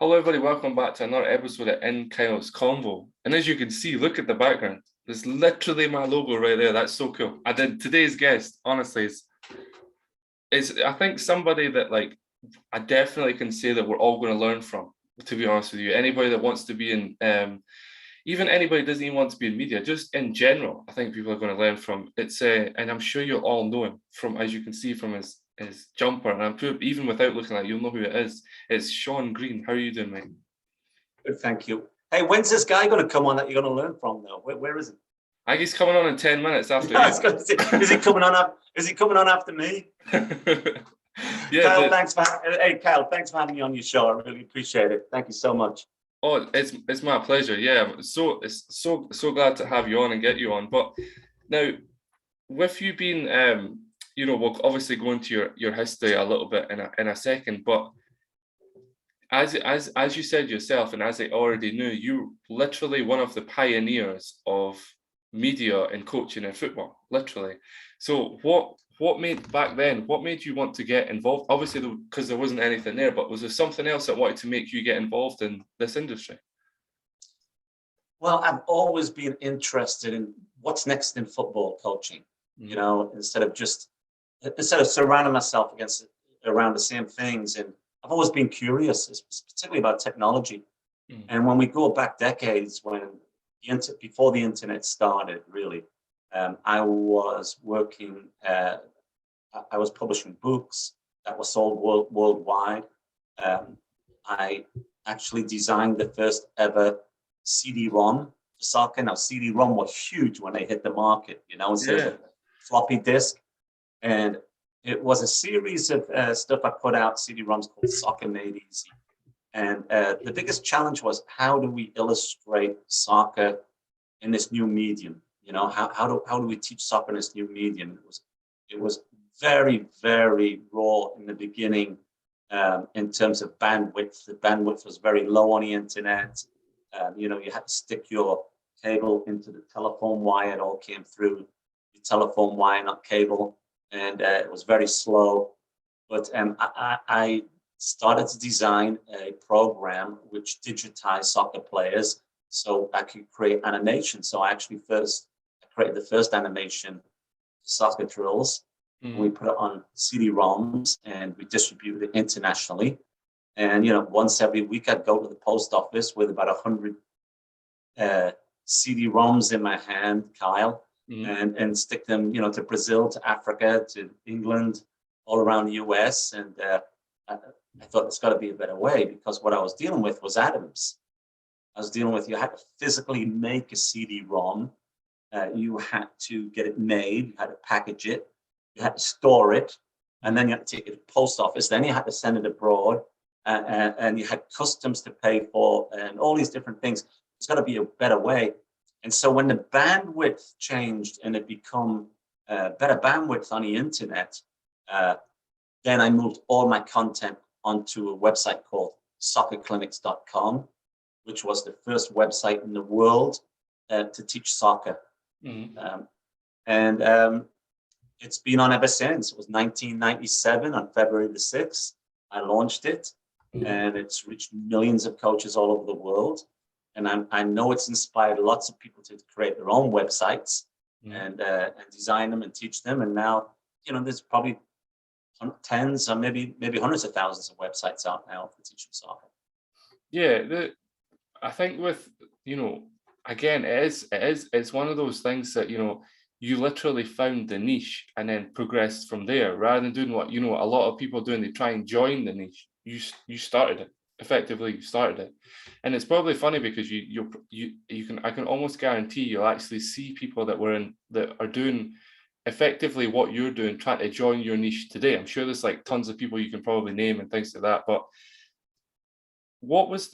Hello everybody, welcome back to another episode of Inkylesconvo. And as you can see, look at the background. There's literally my logo right there. That's so cool. And then today's guest, honestly, is I think somebody that I definitely can say that we're all going to learn from, to be honest with you. Anybody that wants to be in, even anybody that doesn't even want to be in media, just in general, I think people are going to learn from. And I'm sure you'll all know him from, as you can see from his jumper, and I'm sure even without looking at it, you'll know who it is. It's Shaun Green. How are you doing, mate? Good, thank you. Hey, when's this guy going to come on that you're going to learn from, though? Where is he? I think he's coming on in 10 minutes after you. I was going to say, is he coming on after me? Yeah, Kyle, Kyle, thanks for having me on your show. I really appreciate it. Thank you so much. Oh, it's my pleasure. Yeah, so glad to have you on and get you on. But now, with you being we'll obviously go into your history a little bit in a second, but as you said yourself, and as I already knew, you're literally one of the pioneers of media and coaching in football, literally. So what made you want to get involved? Obviously, because there wasn't anything there, but was there something else that wanted to make you get involved in this industry? Well, I've always been interested in what's next in football coaching. You know, instead of surrounding myself around the same things. And I've always been curious, particularly about technology. And when we go back decades, before the internet started, really, I was working. I was publishing books that were sold worldwide. I actually designed the first ever CD-ROM for soccer. Now, CD-ROM was huge when they hit the market, instead of a floppy disk. And it was a series of stuff I put out, CD-ROMs called Soccer Made Easy. And the biggest challenge was, how do we illustrate soccer in this new medium? How do we teach soccer in this new medium? It was very, very raw in the beginning in terms of bandwidth. The bandwidth was very low on the internet. You had to stick your cable into the telephone wire. It all came through the telephone wire, not cable. And it was very slow. But I started to design a program which digitized soccer players so I could create animation. So I created the first animation for soccer drills. We put it on CD-ROMs and we distributed it internationally. And, once every week I'd go to the post office with about 100 CD-ROMs in my hand, Kyle, and stick them, to Brazil, to Africa, to England, all around the US. And I thought there's got to be a better way, because what I was dealing with was atoms. I was dealing with, you had to physically make a CD-ROM. You had to get it made. You had to package it. You had to store it. And then you had to take it to the post office. Then you had to send it abroad. And you had customs to pay for and all these different things. There's got to be a better way. And so when the bandwidth changed and it became better bandwidth on the internet, then I moved all my content onto a website called soccerclinics.com, which was the first website in the world to teach soccer. It's been on ever since. It was 1997 on February the 6th. I launched it, and it's reached millions of coaches all over the world. And I know it's inspired lots of people to create their own websites and design them and teach them. And now, there's probably tens or maybe hundreds of thousands of websites out now for teaching soccer. Yeah, I think with, again, it's one of those things that, you literally found the niche and then progressed from there, rather than doing what, a lot of people doing. They try and join the niche. You started it. Effectively, you started it. And it's probably funny because I can almost guarantee you'll actually see people that are doing effectively what you're doing, trying to join your niche today. I'm sure there's tons of people you can probably name and things like that. But what was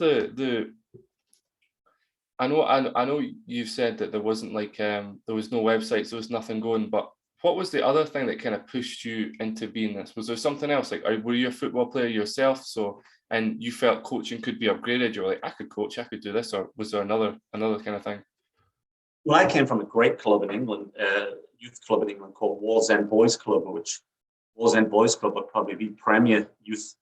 I know you said that there wasn't there was no websites, there was nothing going, but what was the other thing that kind of pushed you into being this? Was there something else? Were you a football player yourself? And you felt coaching could be upgraded? You were like, I could coach, I could do this, or was there another kind of thing? Well, I came from a great club in England, youth club in England called Wallsend Boys Club, which Wallsend Boys Club would probably be premier youth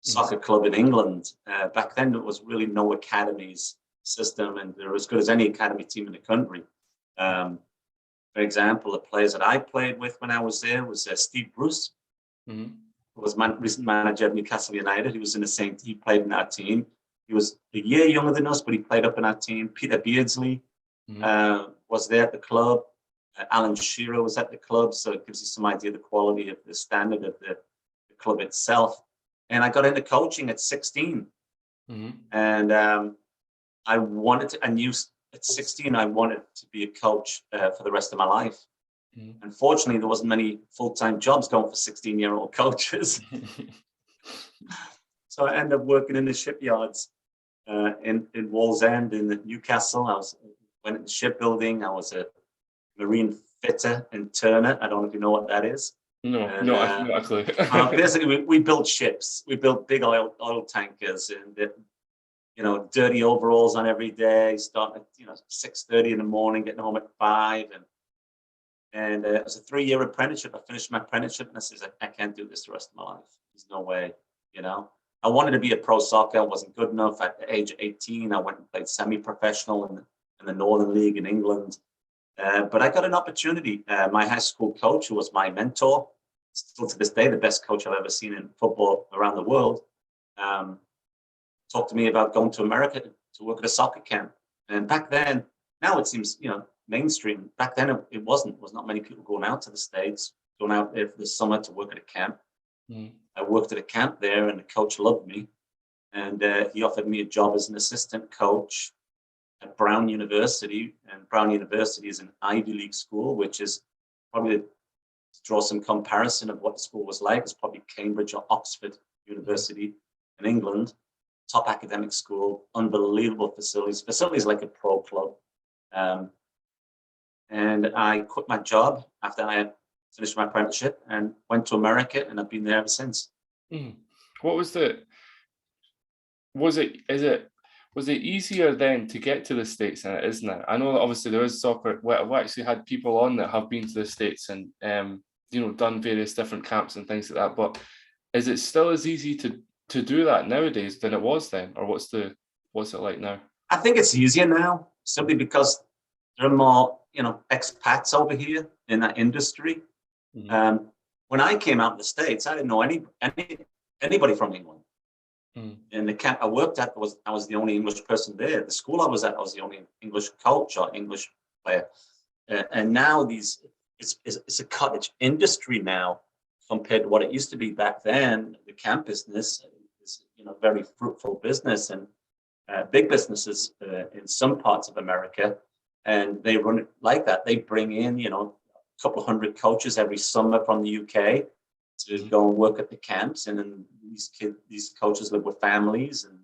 soccer club in England. Back then, there was really no academies system, and they're as good as any academy team in the country. For example, the players that I played with when I was there was Steve Bruce, who was recent manager of Newcastle United. He was in the same. He played in our team. He was a year younger than us, but he played up in our team. Peter Beardsley was there at the club. Alan Shearer was at the club, so it gives you some idea of the quality of the standard of the club itself. And I got into coaching at 16, and I wanted to. I knew at 16 I wanted to be a coach for the rest of my life. Unfortunately, there wasn't many full-time jobs going for 16-year-old coaches, so I ended up working in the shipyards in Wallsend in Newcastle. Went into shipbuilding. I was a marine fitter in Turner. I don't know if you know what that is. No, not a clue. Basically, we built ships. We built big oil tankers, and dirty overalls on every day. Starting at 6:30 in the morning, getting home at 5, and it was a 3-year apprenticeship. I finished my apprenticeship, and I said, I can't do this the rest of my life. There's no way. I wanted to be a pro soccer. I wasn't good enough. At the age of 18, I went and played semi-professional in the Northern League in England. But I got an opportunity. My high school coach, who was my mentor, still to this day, the best coach I've ever seen in football around the world, talked to me about going to America to work at a soccer camp. And back then, now it seems, mainstream. Back then, it wasn't. There was not many people going out to the States, going out there for the summer to work at a camp. I worked at a camp there, and the coach loved me. And he offered me a job as an assistant coach at Brown University. And Brown University is an Ivy League school, which is probably, to draw some comparison of what the school was like, it's probably Cambridge or Oxford University in England. Top academic school, unbelievable facilities like a pro club. And I quit my job after I had finished my apprenticeship and went to America, and I've been there ever since. What was was it easier then to get to the States than it is now? I know that obviously there is soccer. We actually had people on that have been to the States and done various different camps and things like that. But is it still as easy to do that nowadays than it was then, or what's it like now? I think it's easier now, simply because there are more expats over here in that industry. When I came out in the States, I didn't know anybody from England. In the camp I worked at, I was the only English person there. The school I was at, I was the only English coach or English player. And now it's a cottage industry now compared to what it used to be back then. The camp business is very fruitful business, and big businesses in some parts of America, and they run it like that. They bring in a couple hundred coaches every summer from the UK to go and work at the camps, and then these coaches live with families and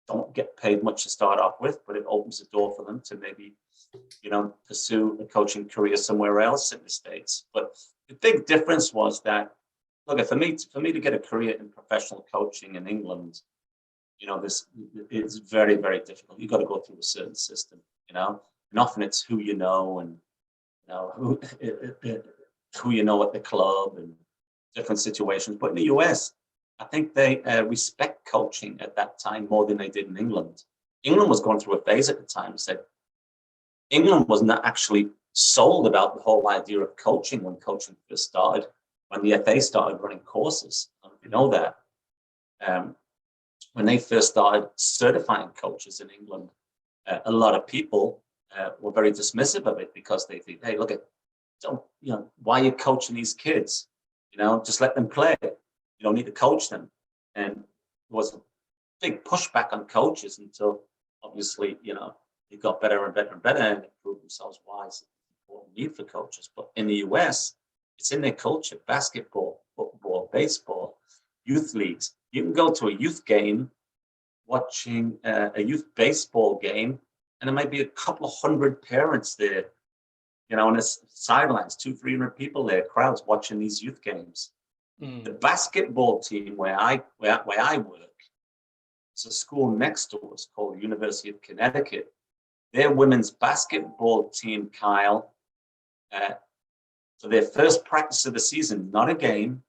don't get paid much to start off with, but it opens the door for them to maybe pursue a coaching career somewhere else in the States. But the big difference was that, look, for me to get a career in professional coaching in England, this is very, very difficult. You've got to go through a certain system, and often it's who you know, and who you know at the club and different situations. But in the US, I think they respect coaching at that time more than they did in England. England was going through a phase at the time. Said England was not actually sold about the whole idea of coaching when coaching first started, when the FA started running courses. I don't know if you know that. When they first started certifying coaches in England, a lot of people were very dismissive of it because they think, hey, look why are you coaching these kids? Just let them play. You don't need to coach them. And there was a big pushback on coaches until obviously, they got better and better and better, and they proved themselves wise. An important need for coaches. But in the US, it's in their culture: basketball, football, baseball, youth leagues. You can go to a youth game, watching a youth baseball game, and there might be a couple of hundred parents there, on the sidelines, 200-300 people there, crowds watching these youth games. The basketball team where I work, it's a school next to us called the University of Connecticut. Their women's basketball team, Kyle, for their first practice of the season, not a game,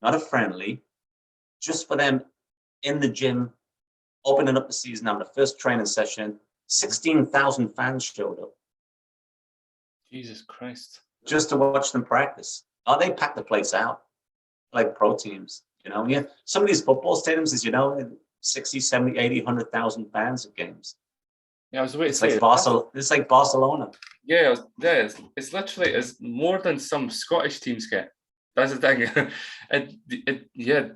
not a friendly, just for them in the gym, opening up the season, having the first training session. 16,000 fans showed up. Jesus Christ. Just to watch them practice. Oh, they pack the place out like pro teams, you know. Yeah, some of these football stadiums, as you know, 60, 70, 80, 100,000 fans at games. Yeah, I was waiting to say it's like Barcelona. Yeah, it's literally it's more than some Scottish teams get. That's the thing. Yeah,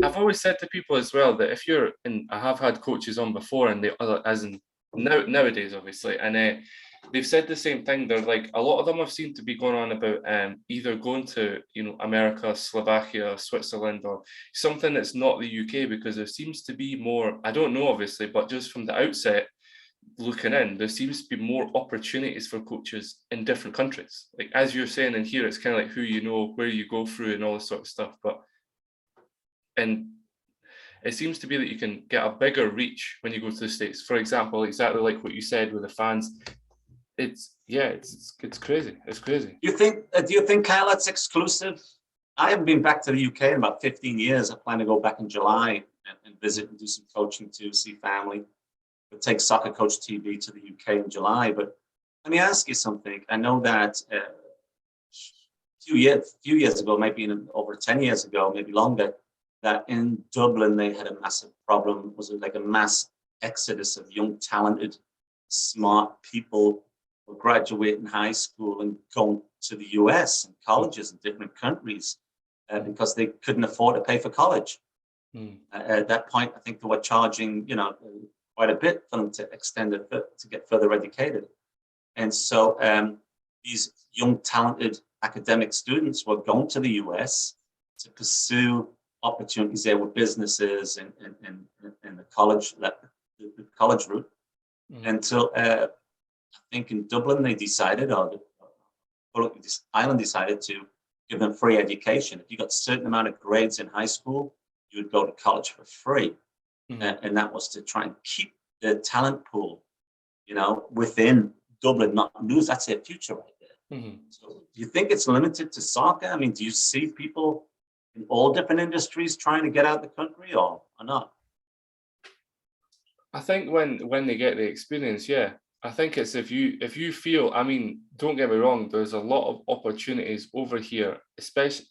I've always said to people as well that if you're, and I have had coaches on before, and they, as in nowadays, obviously, and they've said the same thing. They're like, a lot of them have seemed to be going on about either going to, America, Slovakia, Switzerland, or something that's not the UK, because there seems to be more, I don't know, obviously, but just from the outset, looking in, there seems to be more opportunities for coaches in different countries. Like, as you're saying in here, it's kind of like who you know, where you go through, and all this sort of stuff. And it seems to be that you can get a bigger reach when you go to the States. For example, exactly like what you said with the fans. It's crazy. It's crazy. Do you think, Kyle, that's exclusive? I haven't been back to the UK in about 15 years. I plan to go back in July and visit and do some coaching too, see family. But take Soccer Coach TV to the UK in July. But let me ask you something. I know that a few years ago, maybe over 10 years ago, maybe longer, that in Dublin they had a massive problem. Was it like a mass exodus of young, talented, smart people who were graduating high school and going to the US and colleges in different countries because they couldn't afford to pay for college. At that point, I think they were charging, quite a bit for them to extend it to get further educated. And so these young, talented academic students were going to the US to pursue opportunities there with businesses and the college route until I think in Dublin they decided, or this island decided, to give them free education. If you got a certain amount of grades in high school, you would go to college for free. And that was to try and keep the talent pool, within Dublin, not lose. That's their future right there. So do you think it's limited to soccer? I mean, do you see people in all different industries trying to get out of the country, or not? I think when they get the experience, yeah. I think it's if you feel, I mean, don't get me wrong, there's a lot of opportunities over here, especially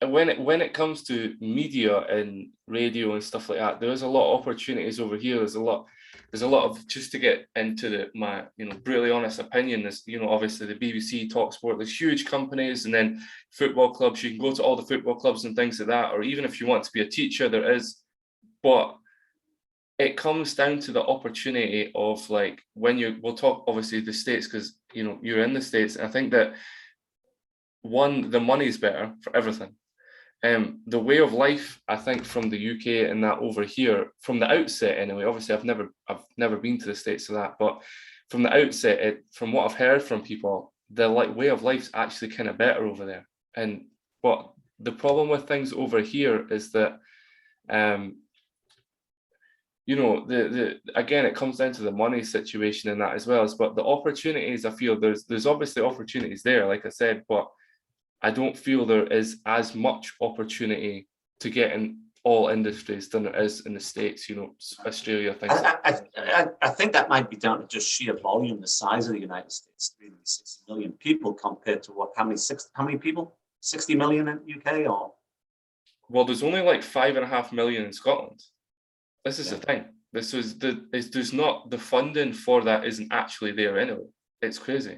when it comes to media and radio and stuff like that. There's a lot of opportunities over here. There's a lot of, just to get into my brutally honest opinion, is obviously the BBC, Talksport, there's huge companies, and then football clubs. You can go to all the football clubs and things like that, or even if you want to be a teacher, there is. But it comes down to the opportunity of, like, we'll talk obviously the States, because you're in the States, and I think that the money's better for everything. The way of life, I think, from the UK and that over here, from the outset anyway, obviously I've never been to the States for that, but from the outset, from what I've heard from people, the way of life's actually kind of better over there. But the problem with things over here is that again, it comes down to the money situation and that as well. But the opportunities, I feel there's obviously opportunities there, like I said, but I don't feel there is as much opportunity to get in all industries than there is in the States, Australia, things like that. I think that might be down to just sheer volume, the size of the United States, 360 million people compared to how many people? 60 million in the UK? Or? Well, there's only like 5.5 million in Scotland. This is the thing. There's not, the funding for that isn't actually there anyway. It's crazy.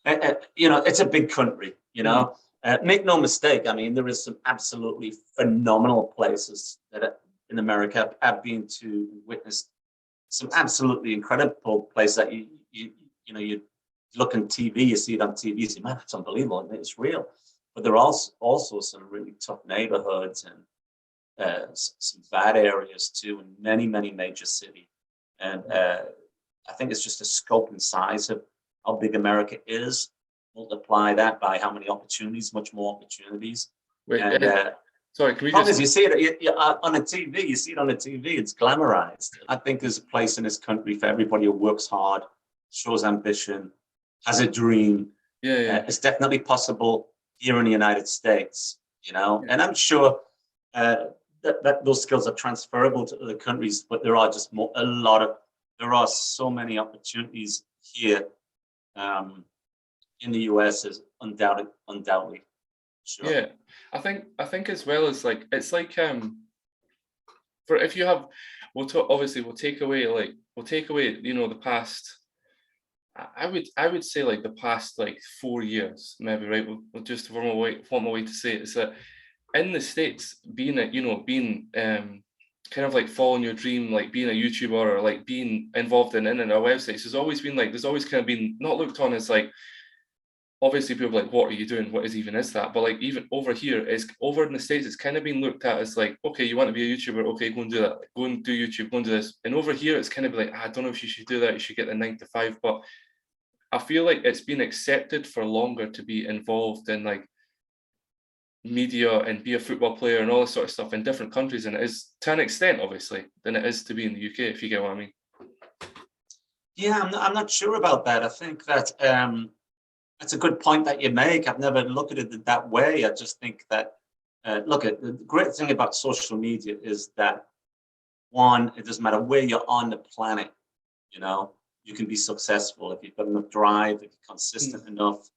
It's a big country, make no mistake. I mean, there is some absolutely phenomenal places that in America I've been to witness some absolutely incredible places that you look on TV, you see it on TV, you say, man, that's unbelievable, and it's real. But there are also some really tough neighborhoods and some bad areas too in many, many major cities. And I think it's just a scope and size of how big America is. Multiply that by how many opportunities, much more opportunities. Wait, sorry, can we just... you see it on a TV, you see it on a TV, it's glamorized. I think there's a place in this country for everybody who works hard, shows ambition, has a dream. Yeah. It's definitely possible here in the United States. And I'm sure that those skills are transferable to other countries, but there are just there are so many opportunities here in the US is undoubtedly. Sure. Yeah, I think as well as like it's like for if you have obviously we'll take away the past. I would say like the past like 4 years maybe, right? We'll just form a way to say it is that in the States, being kind of like following your dream, like being a YouTuber or like being involved in our websites has always been like, there's always kind of been not looked on as like, obviously people are like, what are you doing? What is that? But like even over here, it's over in the States, it's kind of been looked at as like, okay, you want to be a YouTuber, okay, go and do that. Like, go and do YouTube, go and do this. And over here, it's kind of like, I don't know if you should do that, you should get the 9 to 5. But I feel like it's been accepted for longer to be involved in like media and be a football player and all this sort of stuff in different countries, and it is to an extent obviously than it is to be in the UK, if you get what I mean. Yeah, I'm not sure about that. I think that that's a good point that you make. I've never looked at it that way. I just think that look, at the great thing about social media is that one, it doesn't matter where you're on the planet, you can be successful if you've got enough drive, if you're consistent enough.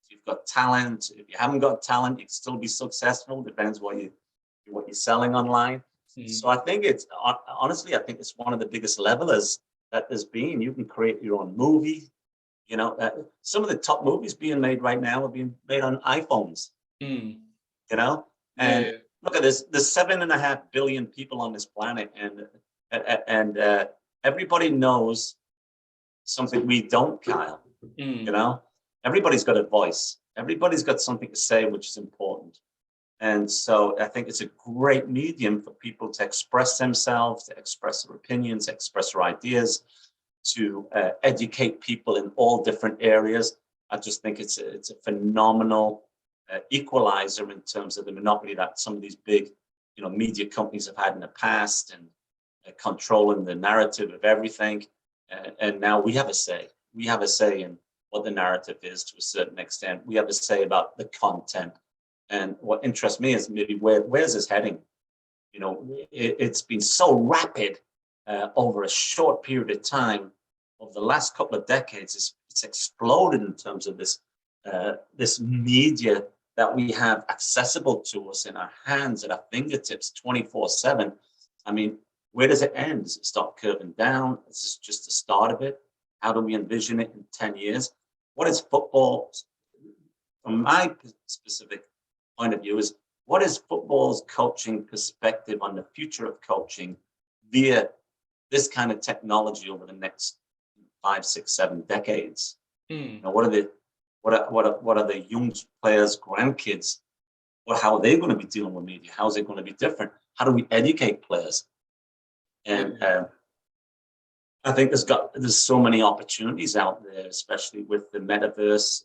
If you've got talent, if you haven't got talent, you can still be successful. Depends what you're selling online. So I think honestly, I think it's one of the biggest levelers that there's been. You can create your own movie. Some of the top movies being made right now are being made on iPhones. And look at this: there's 7.5 billion people on this planet, and everybody knows something we don't, Kyle. Everybody's got a voice. Everybody's got something to say, which is important. And so I think it's a great medium for people to express themselves, to express their opinions, express their ideas, to educate people in all different areas. I just think it's a phenomenal equalizer in terms of the monopoly that some of these big, media companies have had in the past, and controlling the narrative of everything. And now we have a say. We have a say in what the narrative is to a certain extent. We have a say about the content. And what interests me is maybe where's this heading? It's been so rapid over a short period of time. Over the last couple of decades, it's exploded in terms of this media that we have accessible to us in our hands, at our fingertips, 24/7. I mean, where does it end? Does it start curving down? Is this just the start of it? How do we envision it in 10 years? What is football, from my specific point of view, is what is football's coaching perspective on the future of coaching via this kind of technology over the next 5, 6, 7 decades? What are the young players' grandkids? How are they going to be dealing with media? How is it going to be different? How do we educate players? And I think there's so many opportunities out there, especially with the metaverse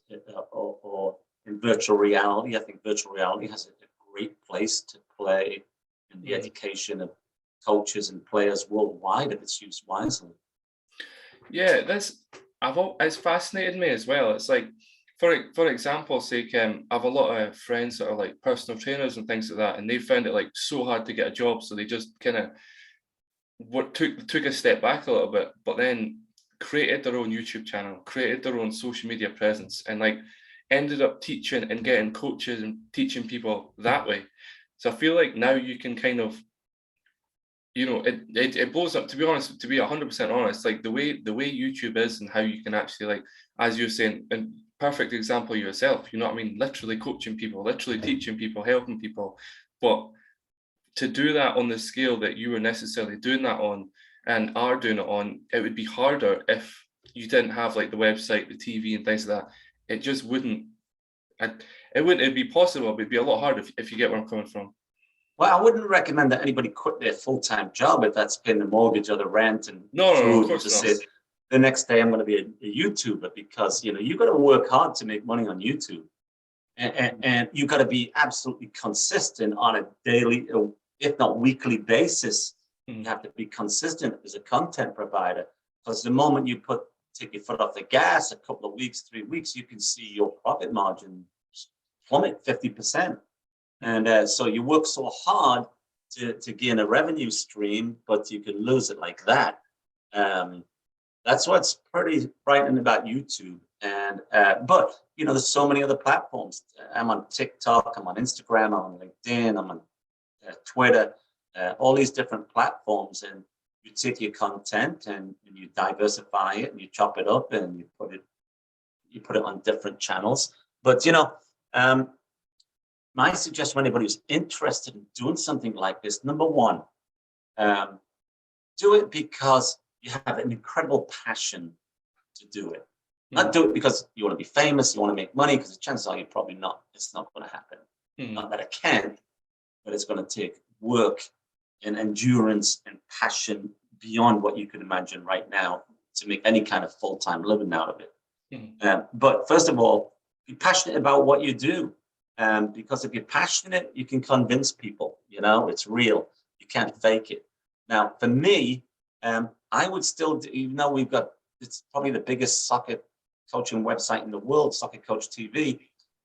or in virtual reality. I think virtual reality has a great place to play in the education of coaches and players worldwide if it's used wisely. Yeah, it's fascinated me as well. It's like, for example's sake, I have a lot of friends that are like personal trainers and things like that, and they found it like so hard to get a job, so they just kind of took a step back a little bit, but then created their own YouTube channel, created their own social media presence, and like ended up teaching and getting coaches and teaching people that way. So I feel like now you can kind of, it blows up, to be honest, to be 100% honest, like the way YouTube is and how you can actually, like, as you're saying, and perfect example yourself, literally coaching people, literally teaching people, helping people. But to do that on the scale that you were necessarily doing that on and are doing it on, it would be harder if you didn't have like the website, the TV and things like that. It just wouldn't, it'd be possible, but it'd be a lot harder if you get where I'm coming from. Well, I wouldn't recommend that anybody quit their full-time job if that's paying the mortgage or the rent and food, of course not. Say, the next day I'm going to be a YouTuber, because you've got to work hard to make money on YouTube, and you've got to be absolutely consistent on a daily, if not weekly basis. You have to be consistent as a content provider, because the moment you take your foot off the gas, a couple of weeks, 3 weeks, you can see your profit margin plummet 50%. And so you work so hard to gain a revenue stream, but you can lose it like that. That's what's pretty frightening about YouTube. And but there's so many other platforms. I'm on TikTok, I'm on Instagram, I'm on LinkedIn, I'm on Twitter, all these different platforms. And you take your content and you diversify it and you chop it up and you put it on different channels. But my suggestion for anybody who's interested in doing something like this, number one, do it because you have an incredible passion to do it. Not do it because you want to be famous, you want to make money, because the chances are you're probably not. It's not going to happen. Not that it can't, but it's going to take work and endurance and passion beyond what you can imagine right now to make any kind of full-time living out of it. But first of all, be passionate about what you do. Because if you're passionate, you can convince people, it's real. You can't fake it. Now, for me, I would still do, even though it's probably the biggest soccer coaching website in the world, Soccer Coach TV,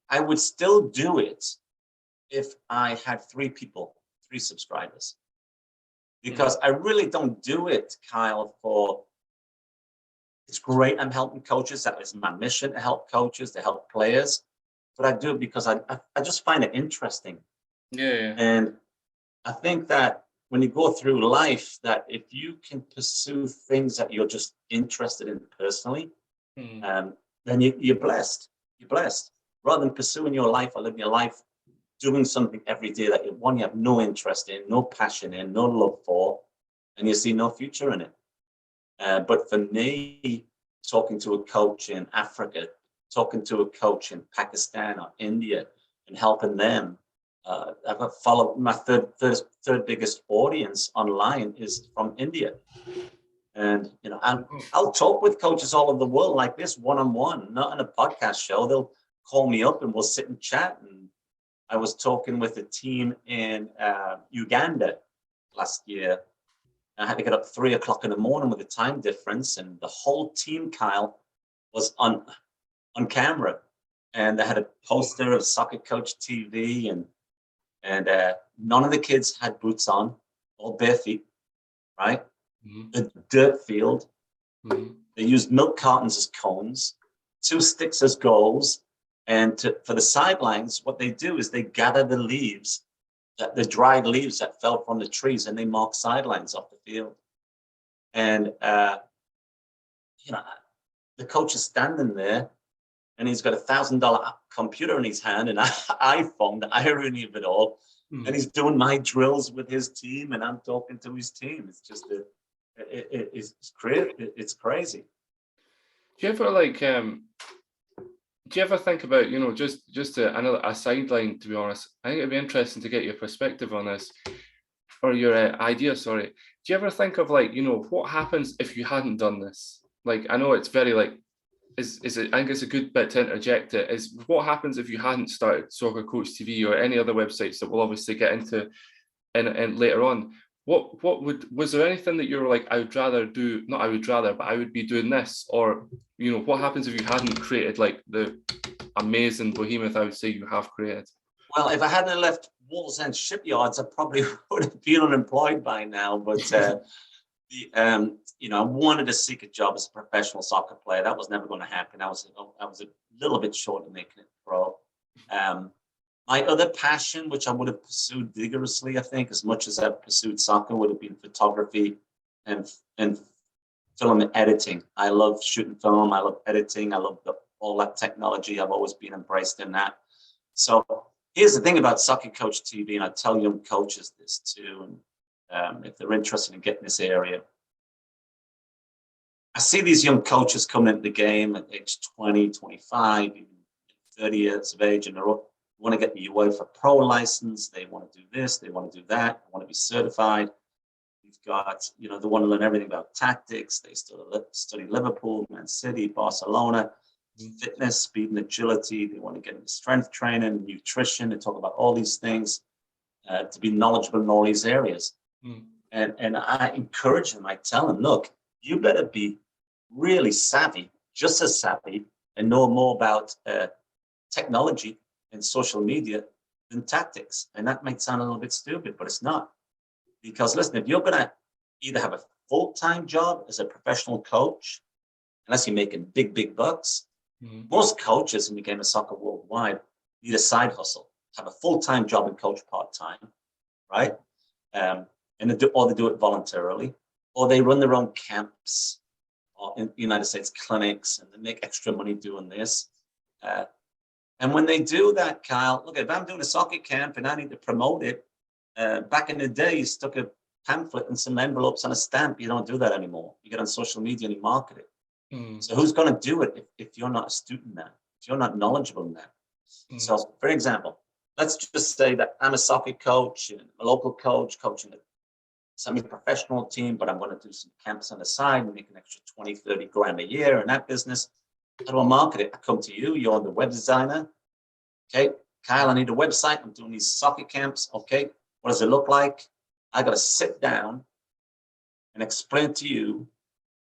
I would still do it if I had 3 subscribers. Because I really don't do it, Kyle, it's great I'm helping coaches. That is my mission, to help coaches, to help players. But I do it because I just find it interesting. Yeah. And I think that when you go through life, that if you can pursue things that you're just interested in personally, then you're blessed. You're blessed. Rather than pursuing your life or living your life doing something every day that you have no interest in, no passion in, no love for, and you see no future in it. But for me, talking to a coach in Africa, talking to a coach in Pakistan or India and helping them, I've got my third biggest audience online is from India. And, I'll talk with coaches all over the world like this, one-on-one, not on a podcast show. They'll call me up and we'll sit and chat. And I was talking with a team in Uganda last year. I had to get up 3 o'clock in the morning with the time difference. And the whole team, Kyle, was on camera. And they had a poster of Soccer Coach TV. And none of the kids had boots on, all bare feet, right? A dirt field. They used milk cartons as cones, 2 sticks as goals. And for the sidelines, what they do is they gather the leaves, the dried leaves that fell from the trees, and they mark sidelines off the field. And, the coach is standing there and he's got a $1,000 computer in his hand and an iPhone, the irony of it all. And he's doing my drills with his team and I'm talking to his team. It's just it's crazy. Do you ever think about, just a sideline, to be honest? I think it'd be interesting to get your perspective on this, or your idea, sorry. Do you ever think of what happens if you hadn't done this? I know it's very I think it's a good bit to interject it, is what happens if you hadn't started Soccer Coach TV or any other websites that we'll obviously get into and later on? Was there anything that you were I would rather do, not I would rather, but I would be doing this? Or, what happens if you hadn't created the amazing behemoth I would say you have created? Well, if I hadn't left Walls End Shipyards, I probably would have been unemployed by now. But I wanted to seek a job as a professional soccer player. That was never going to happen. I was a little bit short of making it pro. My other passion, which I would have pursued vigorously, I think, as much as I've pursued soccer, would have been photography and film editing. I love shooting film. I love editing. I love all that technology. I've always been embraced in that. So here's the thing about Soccer Coach TV, and I tell young coaches this too, and if they're interested in getting this area. I see these young coaches coming into the game at age 20, 25, even 30 years of age, and they want to get the UEFA Pro license. They want to do this. They want to do that. They want to be certified. You've got, they want to learn everything about tactics. They study Liverpool, Man City, Barcelona, fitness, speed, and agility. They want to get into strength training, nutrition. They talk about all these things to be knowledgeable in all these areas. And I encourage them. I tell them, look, you better be really savvy, just as savvy, and know more about technology and social media than tactics. And that might sound a little bit stupid, but it's not. Because listen, if you're going to either have a full-time job as a professional coach, unless you're making big, big bucks, most coaches in the game of soccer worldwide need a side hustle, have a full-time job and coach part-time, right? And they do it voluntarily, or they run their own camps or in the United States clinics, and they make extra money doing this. And when they do that, Kyle, look, if I'm doing a soccer camp and I need to promote it, back in the day, you stuck a pamphlet and some envelopes on a stamp. You don't do that anymore. You get on social media and you market it. So who's going to do it if you're not a student now, if you're not knowledgeable in that? So, for example, let's just say that I'm a soccer coach, a local coach, coaching a semi-professional team, but I'm going to do some camps on the side and make an extra 20, 30 grand a year in that business. How do I market it? I come to you, you're the web designer. Okay, Kyle, I need a website. I'm doing these soccer camps. Okay, what does it look like? I got to sit down and explain to you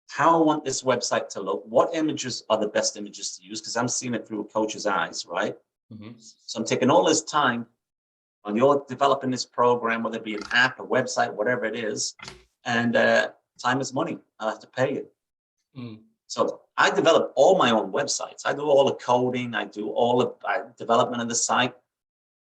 how I want this website to look, what images are the best images to use, because I'm seeing it through a coach's eyes, right? So I'm taking all this time when you're developing this program, whether it be an app, a website, whatever it is, and time is money. I'll have to pay you. So I develop all my own websites. I do all the coding. I do all the development of the site,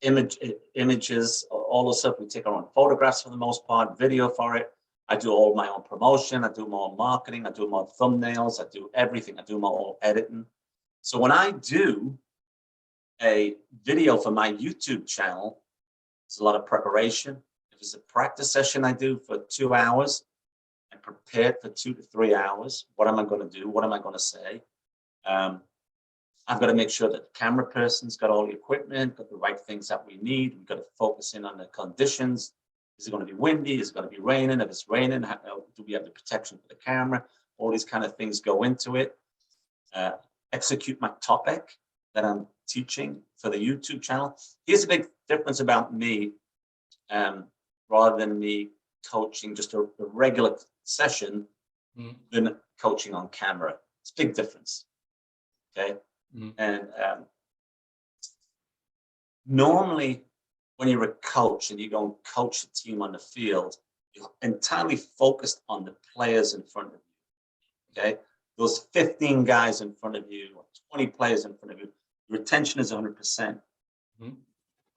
images, all the stuff. We take our own photographs for the most part, video for it. I do all my own promotion. I do my own marketing. I do my own thumbnails. I do everything. I do my own editing. So when I do a video for my YouTube channel, there's a lot of preparation. If it's a practice session I do for 2 hours, I'm prepared for 2 to 3 hours. What am I going to do? What am I going to say? I've got to make sure that the camera person's got all the equipment, got the right things that we need. We've got to focus in on the conditions. Is it going to be windy? Is it going to be raining? If it's raining, do we have the protection for the camera? All these kind of things go into it. Execute my topic that I'm teaching for the YouTube channel. Here's a big difference about me, rather than me coaching just a regular session than coaching on camera. It's a big difference. Okay. And normally when you're a coach and you go and coach a team on the field, you're entirely focused on the players in front of you. Okay. Those 15 guys in front of you, or 20 players in front of you, your attention is 100%.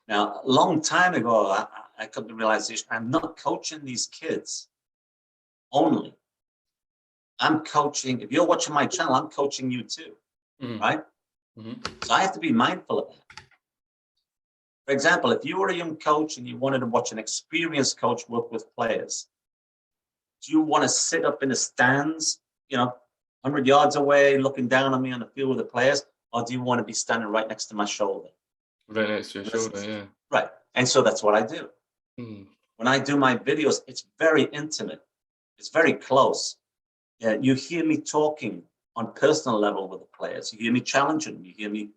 Now, a long time ago, I come to the realization I'm not coaching these kids only. I'm coaching, if you're watching my channel, I'm coaching you too, right? So I have to be mindful of that. For example, if you were a young coach and you wanted to watch an experienced coach work with players, do you want to sit up in the stands, 100 yards away, looking down on me on the field with the players, or do you want to be standing right next to my shoulder? Right next to your shoulder, yeah. Right. And so that's what I do. When I do my videos, it's very intimate. It's very close. You hear me talking on personal level with the players. You hear me challenging them. You hear me,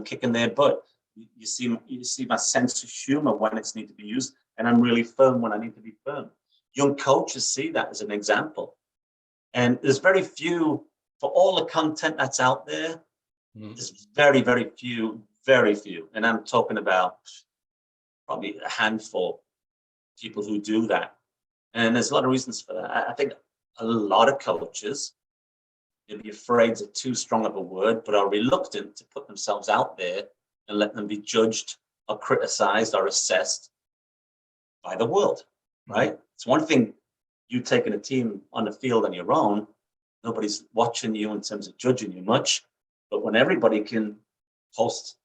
kicking their butt. You see my sense of humor when it's need to be used, and I'm really firm when I need to be firm. Young coaches see that as an example. And there's very few, for all the content that's out there, there's very, very few, and I'm talking about probably a handful of people who do that. And there's a lot of reasons for that. I think a lot of coaches may be afraid is too strong of a word, but are reluctant to put themselves out there and let them be judged or criticized or assessed by the world, right? It's one thing you taking a team on the field on your own. Nobody's watching you in terms of judging you much. But when everybody can post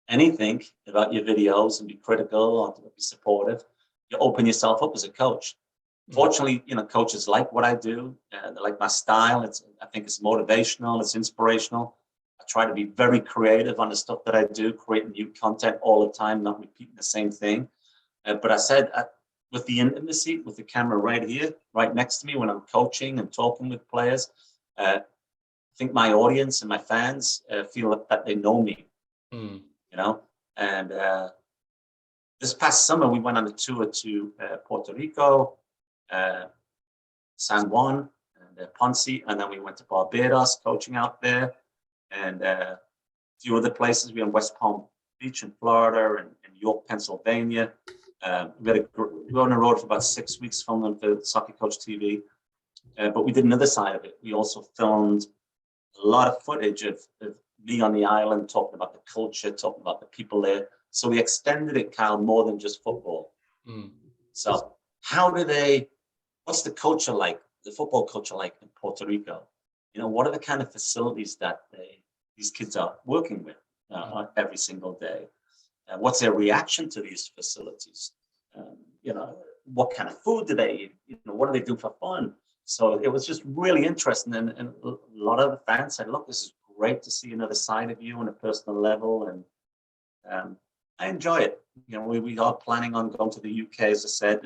anything about your videos and be critical or be supportive, you open yourself up as a coach. Fortunately, coaches like what I do. They like my style. I think it's motivational. It's inspirational. I try to be very creative on the stuff that I do, creating new content all the time, not repeating the same thing. But I said, with the intimacy, with the camera right here, right next to me when I'm coaching and talking with players, I think my audience and my fans feel that they know me, And this past summer, we went on a tour to Puerto Rico, San Juan, and Ponce, and then we went to Barbados, coaching out there, and a few other places. We were in West Palm Beach in Florida and York, Pennsylvania. We were on the road for about 6 weeks filming for Soccer Coach TV. But we did another side of it. We also filmed a lot of footage of me on the island, talking about the culture, talking about the people there. So we extended it, Kyle, more than just football. So what's the culture like, the football culture like in Puerto Rico? You know, what are the kind of facilities that these kids are working with every single day? What's their reaction to these facilities? You know, what kind of food do they eat? You know, what do they do for fun? So it was just really interesting. And a lot of the fans said, look, this is great to see another side of you on a personal level. And I enjoy it. You know, we are planning on going to the UK, as I said,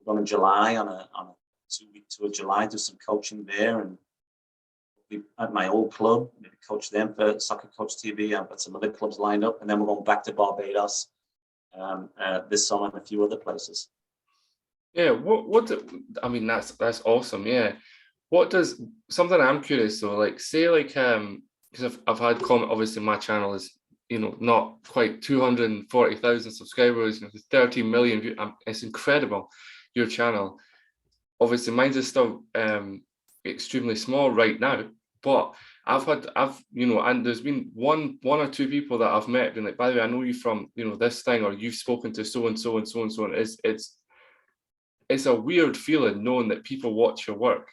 going in July on a 2-week tour of July, do some coaching there. And we at my old club, maybe coach them for Soccer Coach TV. I've got some other clubs lined up. And then we're going back to Barbados this summer and a few other places. Yeah, I mean, that's awesome. Yeah. What does, something I'm curious though, like say like, because I've had comment, obviously my channel is, you know, not quite 240,000 subscribers, you know, 13 million views. It's incredible, your channel. Obviously mine's is still extremely small right now, but I've you know, and there's been one or two people that I've met been like, by the way, I know you from, you know, this thing, or you've spoken to so and so and so and so, and it's a weird feeling knowing that people watch your work.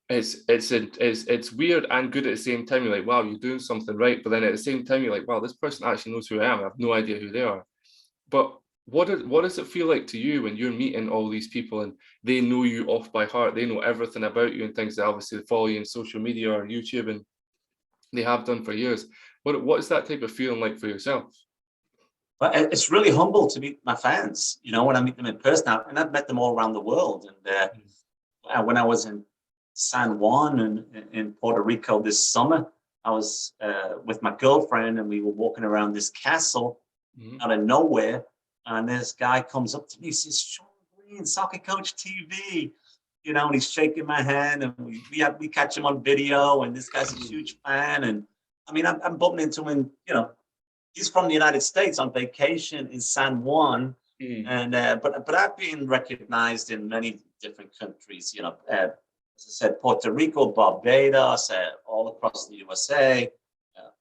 It's weird and good at the same time. You're like, wow, you're doing something right, but then at the same time you're like, wow, this person actually knows who I am. I have no idea who they are. But what does it feel like to you when you're meeting all these people and they know you off by heart? They know everything about you and things that obviously follow you on social media or YouTube, and they have done for years. What is that type of feeling like for yourself? But it's really humble to meet my fans, you know, when I meet them in person. And I've met them all around the world. And when I was in San Juan and in Puerto Rico this summer, I was with my girlfriend, and we were walking around this castle out of nowhere. And this guy comes up to me, says, Shaun Green, Soccer Coach TV, you know, and he's shaking my hand, and we catch him on video, and this guy's a huge fan. And I mean, I'm bumping into him, you know, he's from the United States on vacation in San Juan. And but I've been recognized in many different countries, you know, as I said, Puerto Rico, Barbados, all across the USA,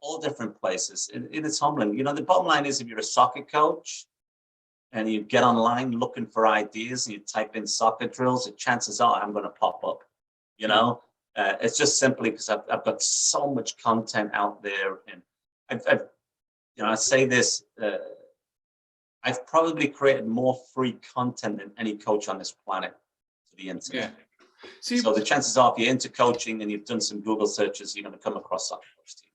all different places. And it's humbling. You know, the bottom line is, if you're a soccer coach and you get online looking for ideas and you type in soccer drills, the chances are I'm going to pop up. You know, it's just simply because I've got so much content out there, and I've you know, I say this, I've probably created more free content than any coach on this planet to the internet. Yeah. So the chances are, if you're into coaching and you've done some Google searches, you're going to come across Soccer Coach TV.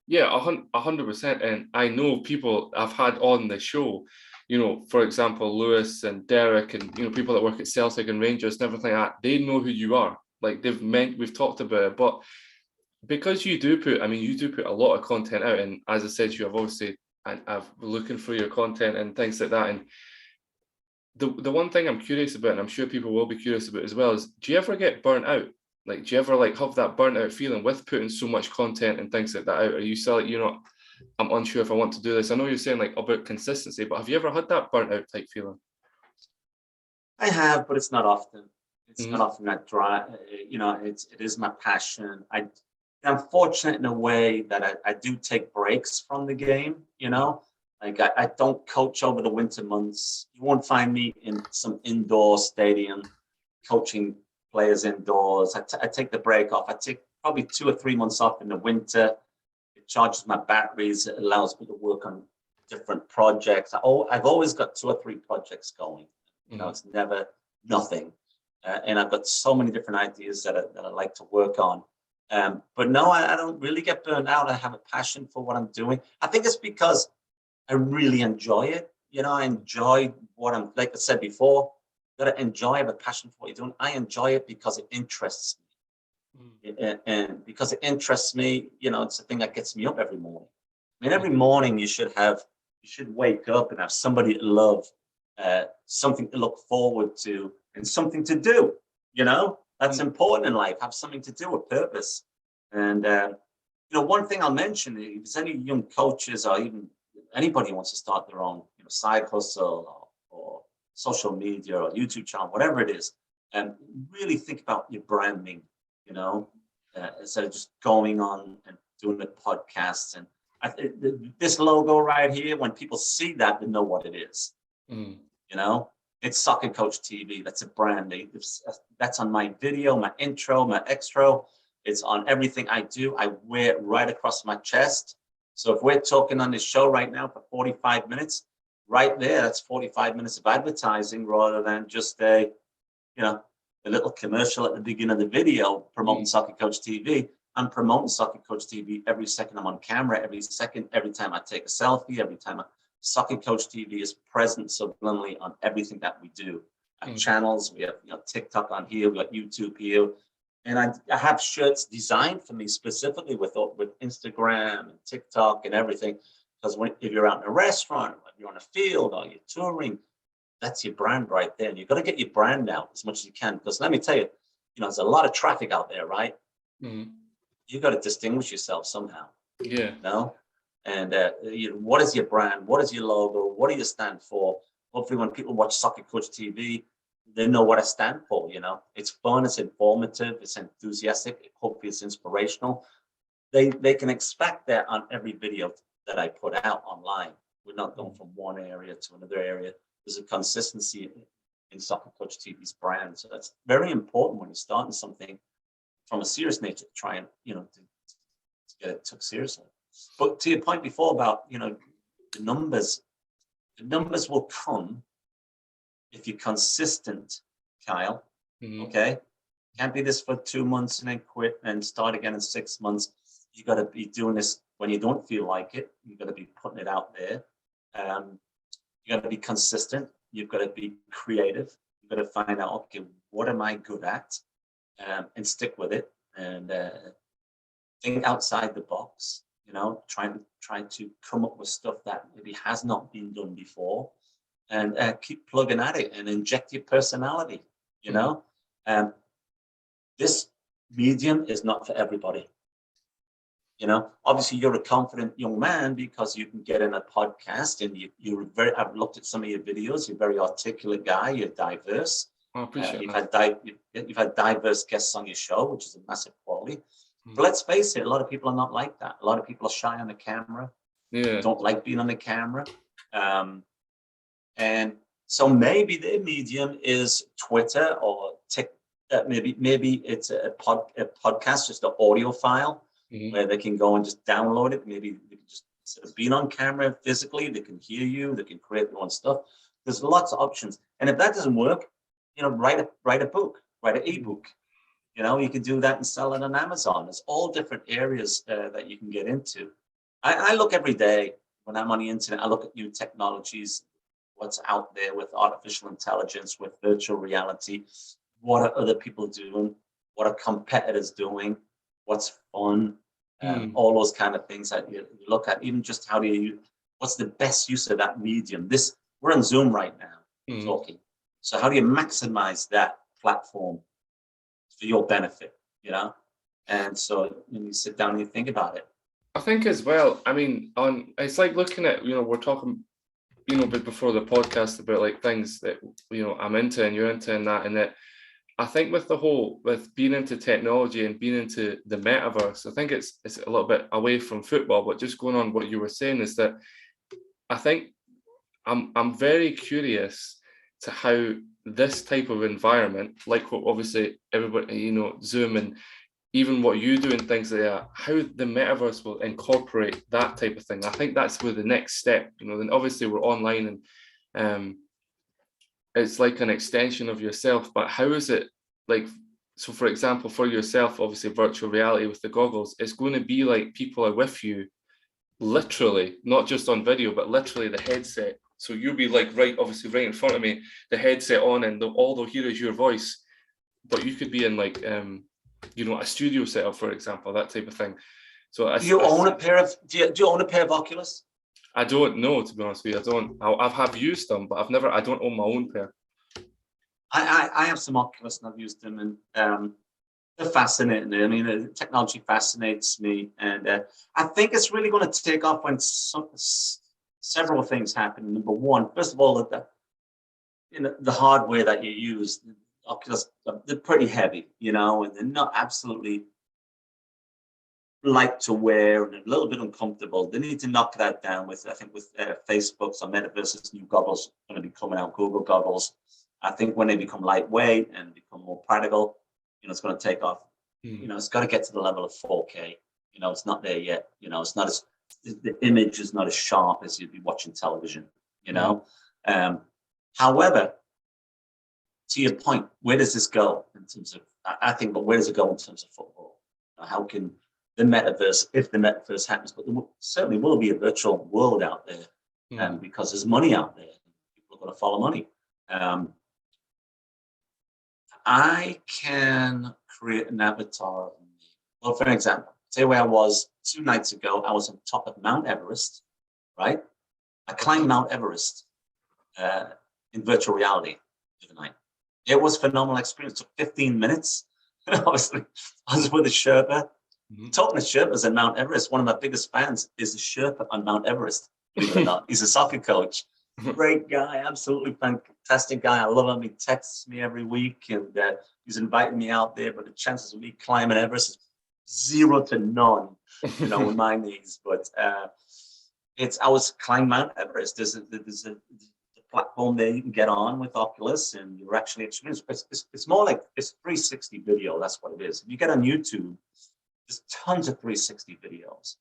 Yeah, 100%. And I know people I've had on the show, you know, for example, Lewis and Derek, and, you know, people that work at Celtic and Rangers and everything like that, they know who you are. Like we've talked about it, but because you do put a lot of content out, and as I said to you, I've obviously, I've been looking for your content and things like that. And the one thing I'm curious about, and I'm sure people will be curious about as well, is do you ever get burnt out? Like, do you ever like have that burnt out feeling with putting so much content and things like that out? Are you still like, you know, I'm unsure if I want to do this? I know you're saying like about consistency, but have you ever had that burnt out type feeling? I have, but it's not often. It's not often that dry. You know, it is my passion. I'm fortunate in a way that I do take breaks from the game, you know, like I don't coach over the winter months. You won't find me in some indoor stadium coaching players indoors. I take the break off. I take probably 2 or 3 months off in the winter. It charges my batteries. It allows me to work on different projects. I've always got 2 or 3 projects going. You know, it's never nothing. And I've got so many different ideas that I like to work on. But no, I don't really get burned out. I have a passion for what I'm doing. I think it's because I really enjoy it. You know, I enjoy what I'm, like I said before, you got to enjoy, have a passion for what you're doing. I enjoy it because it interests me. And because it interests me, you know, it's the thing that gets me up every morning. I mean, every morning you should wake up and have somebody to love, something to look forward to, and something to do, you know? That's important in life. Have something to do, a purpose. And, you know, one thing I'll mention, if there's any young coaches or even anybody who wants to start their own side hustle or social media or YouTube channel, whatever it is, and really think about your branding, instead of just going on and doing the podcasts. And this logo right here, when people see that, they know what it is. It's Soccer Coach TV. That's a brand. That's on my video, my intro, my extra. It's on everything I do. I wear it right across my chest. So if we're talking on this show right now for 45 minutes, right there, that's 45 minutes of advertising rather than just a little commercial at the beginning of the video promoting Soccer Coach TV. I'm promoting Soccer Coach TV every second I'm on camera, every time I take a selfie, every time Soccer Coach TV is present subliminally on everything that we do. Our channels, we have TikTok on here, we got YouTube here. And I have shirts designed for me specifically with Instagram and TikTok and everything. Because if you're out in a restaurant, if you're on a field or you're touring, that's your brand right there. And you've got to get your brand out as much as you can. Because let me tell you, there's a lot of traffic out there, right? You've got to distinguish yourself somehow. Yeah. And what is your brand? What is your logo? What do you stand for? Hopefully when people watch Soccer Coach TV, they know what I stand for. It's fun, it's informative, it's enthusiastic, hopefully it's inspirational. They can expect that on every video that I put out online. We're not going from one area to another area. There's a consistency in Soccer Coach TV's brand. So that's very important when you're starting something from a serious nature to try and, to get it took seriously. But to your point before about, the numbers will come if you're consistent, Kyle. Okay? Can't be this for 2 months and then quit and start again in 6 months. You got to be doing this when you don't feel like it. You've got to be putting it out there. You got to be consistent. You've got to be creative. You've got to find out, okay, what am I good at? And stick with it. And think outside the box. Trying to come up with stuff that maybe has not been done before, and keep plugging at it and inject your personality. This medium is not for everybody. Obviously you're a confident young man because you can get in a podcast and I've looked at some of your videos. You're a very articulate guy. You're diverse. I appreciate you've had diverse guests on your show, which is a massive quality. But let's face it, a lot of people are not like that. A lot of people are shy on the camera. Yeah. Don't like being on the camera. And so maybe their medium is Twitter or TikTok. Maybe it's a podcast, just an audio file where they can go and just download it. Maybe they can just, instead of being on camera physically, they can hear you. They can create their own stuff. There's lots of options. And if that doesn't work, write a book, write an ebook. You can do that and sell it on Amazon. There's all different areas that you can get into. I look every day when I'm on the internet. I look at new technologies, what's out there with artificial intelligence, with virtual reality. What are other people doing? What are competitors doing? What's fun? All those kind of things that you look at. Even just what's the best use of that medium? We're on Zoom right now talking. So how do you maximize that platform for your benefit, And so you sit down and you think about it. I think as well, it's like looking at, we're talking, a bit before the podcast about like things that, I'm into and you're into and that I think with being into technology and being into the metaverse, I think it's a little bit away from football, but just going on what you were saying is that I think I'm very curious to how this type of environment, like what obviously everybody, Zoom and even what you do and things like that, how the metaverse will incorporate that type of thing. I think that's where the next step, then obviously we're online and it's like an extension of yourself, but how is it like, so for example, for yourself, obviously virtual reality with the goggles, it's going to be like people are with you literally, not just on video, but literally the headset. So you'll be like obviously right in front of me, the headset on, and all they'll hear is your voice. But you could be in like, a studio setup, for example, that type of thing. So do you own a pair of Oculus? I don't know, to be honest with you. I don't. I have used them, but I don't own my own pair. I have some Oculus and I've used them, and they're fascinating. The technology fascinates me, and I think it's really going to take off when several things happen. Number one, first of all, the hardware that you use, Oculus, they're pretty heavy, and they're not absolutely light to wear and a little bit uncomfortable. They need to knock that down with, I think, with Facebook's or Metaverse's new goggles going to be coming out, Google goggles. I think when they become lightweight and become more practical, it's going to take off. It's got to get to the level of 4K. It's not there yet. It's not as, the image is not as sharp as you'd be watching television. However, to your point, where does this go in terms of? I think, but where does it go in terms of football? How can the metaverse, if the metaverse happens, but there certainly will be a virtual world out there, because there's money out there. People are going to follow money. I can create an avatar of me. Well, for example, say where I was 2 nights ago, I was on top of Mount Everest, right? I climbed Mount Everest in virtual reality the other night. It was a phenomenal experience. It took 15 minutes. I was with a Sherpa. Talking to Sherpas at Mount Everest, one of my biggest fans is a Sherpa on Mount Everest, believe it or not. He's a soccer coach. Great guy, absolutely fantastic guy. I love him. He texts me every week, and he's inviting me out there. But the chances of me climbing Everest is 0 to none, with my knees. But I was climbing Mount Everest. There's a platform there you can get on with Oculus, and you're actually experiencing. It's more like it's 360 video. That's what it is. If you get on YouTube, there's tons of 360 videos.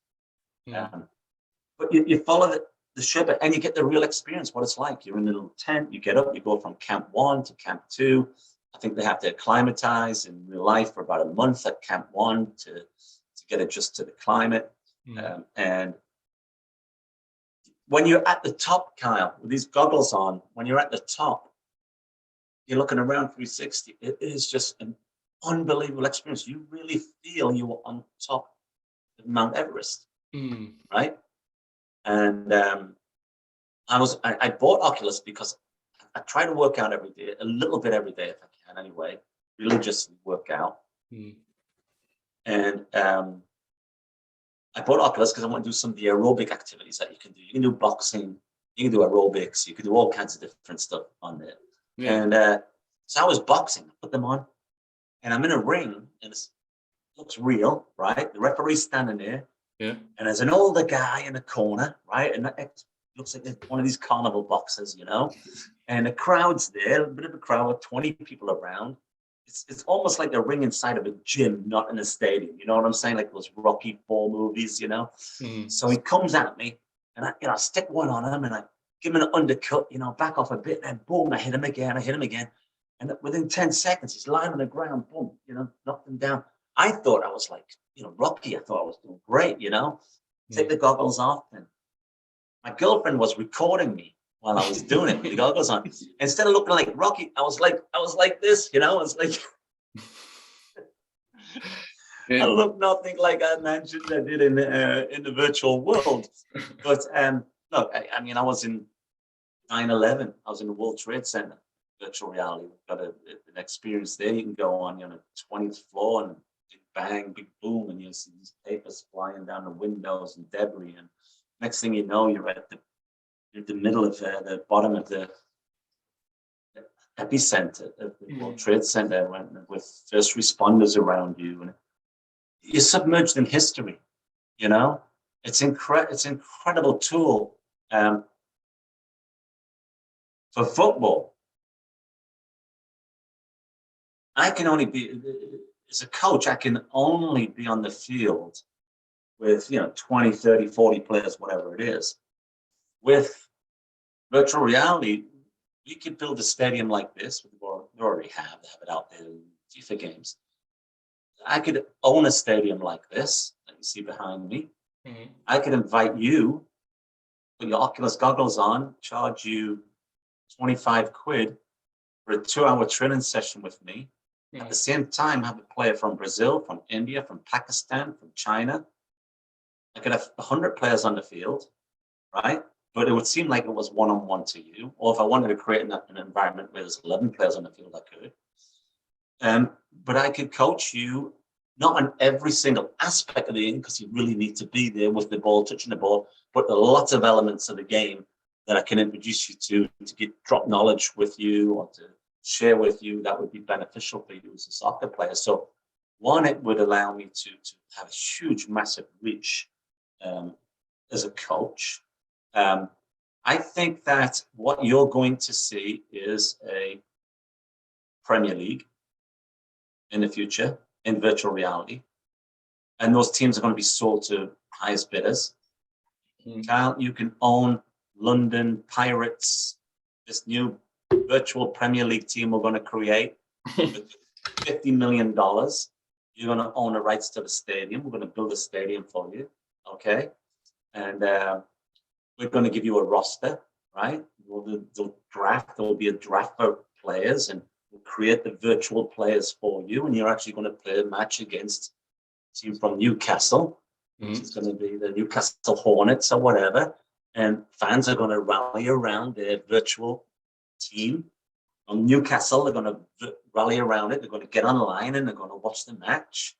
But you follow the Sherpa and you get the real experience, what it's like. You're in a little tent, you get up, you go from camp 1 to camp 2. I think they have to acclimatize in real life for about a month at camp 1 to get adjusted to the climate. And when you're at the top, Kyle, with these goggles on, when you're at the top, you're looking around 360. It is just an unbelievable experience. You really feel you were on top of Mount Everest, right? And I bought Oculus because I try to work out every day, a little bit every day if I can anyway, religiously work out. And I bought Oculus because I want to do some of the aerobic activities that you can do. You can do boxing, you can do aerobics, you can do all kinds of different stuff on there. And so I was boxing, I put them on, and I'm in a ring, and it looks real, right? The referee's standing there. And there's an older guy in the corner, right? And it looks like one of these carnival boxers, and the crowd's there, a bit of a crowd with 20 people around. It's almost like the ring inside of a gym, not in a stadium. You know what I'm saying? Like those Rocky IV movies, So he comes at me, and I stick one on him, and I give him an undercut, back off a bit, and then boom, I hit him again. And within 10 seconds, he's lying on the ground, boom, knocked him down. I thought I was like, Rocky. I thought I was doing great, Take the goggles off, and my girlfriend was recording me while I was doing it with the goggles on. Instead of looking like Rocky, I was like this, I was like, I look nothing like I imagined I did in the virtual world. But look, I mean, I was in 9/11. I was in the World Trade Center, virtual reality. We've got an experience there. You can go on, the 20th floor, and big bang, big boom, and you see these papers flying down the windows and debris. And next thing you know, you're at the middle of the bottom of the epicenter of the World Trade Center, with first responders around you, and you're submerged in history. It's incredible tool for football. I can only be, as a coach, I can only be on the field with 20, 30, 40 players, whatever it is. With virtual reality, we could build a stadium like this. We already have. They have it out there in FIFA games. I could own a stadium like this that you see behind me. I could invite you, put your Oculus goggles on, charge you 25 quid for a 2-hour training session with me. At the same time, have a player from Brazil, from India, from Pakistan, from China. I could have 100 players on the field, right? But it would seem like it was one-on-one to you. Or if I wanted to create an environment where there's 11 players on the field, I could. But I could coach you not on every single aspect of the game, because you really need to be there with the ball, touching the ball, but there are lots of elements of the game that I can introduce you to get drop knowledge with you or to share with you that would be beneficial for you as a soccer player. So one, it would allow me to have a huge, massive reach as a coach. I think that what you're going to see is a Premier League in the future in virtual reality. And those teams are going to be sold to highest bidders. Kyle, you can own London Pirates, this new virtual Premier League team we're going to create with $50 million. You're going to own the rights to the stadium. We're going to build a stadium for you. Okay. And we're going to give you a roster, right? They'll draft. There will be a draft for players, and we'll create the virtual players for you. And you're actually going to play a match against a team from Newcastle, which is going to be the Newcastle Hornets or whatever. And fans are going to rally around their virtual team. From Newcastle, they're going to rally around it. They're going to get online and they're going to watch the match.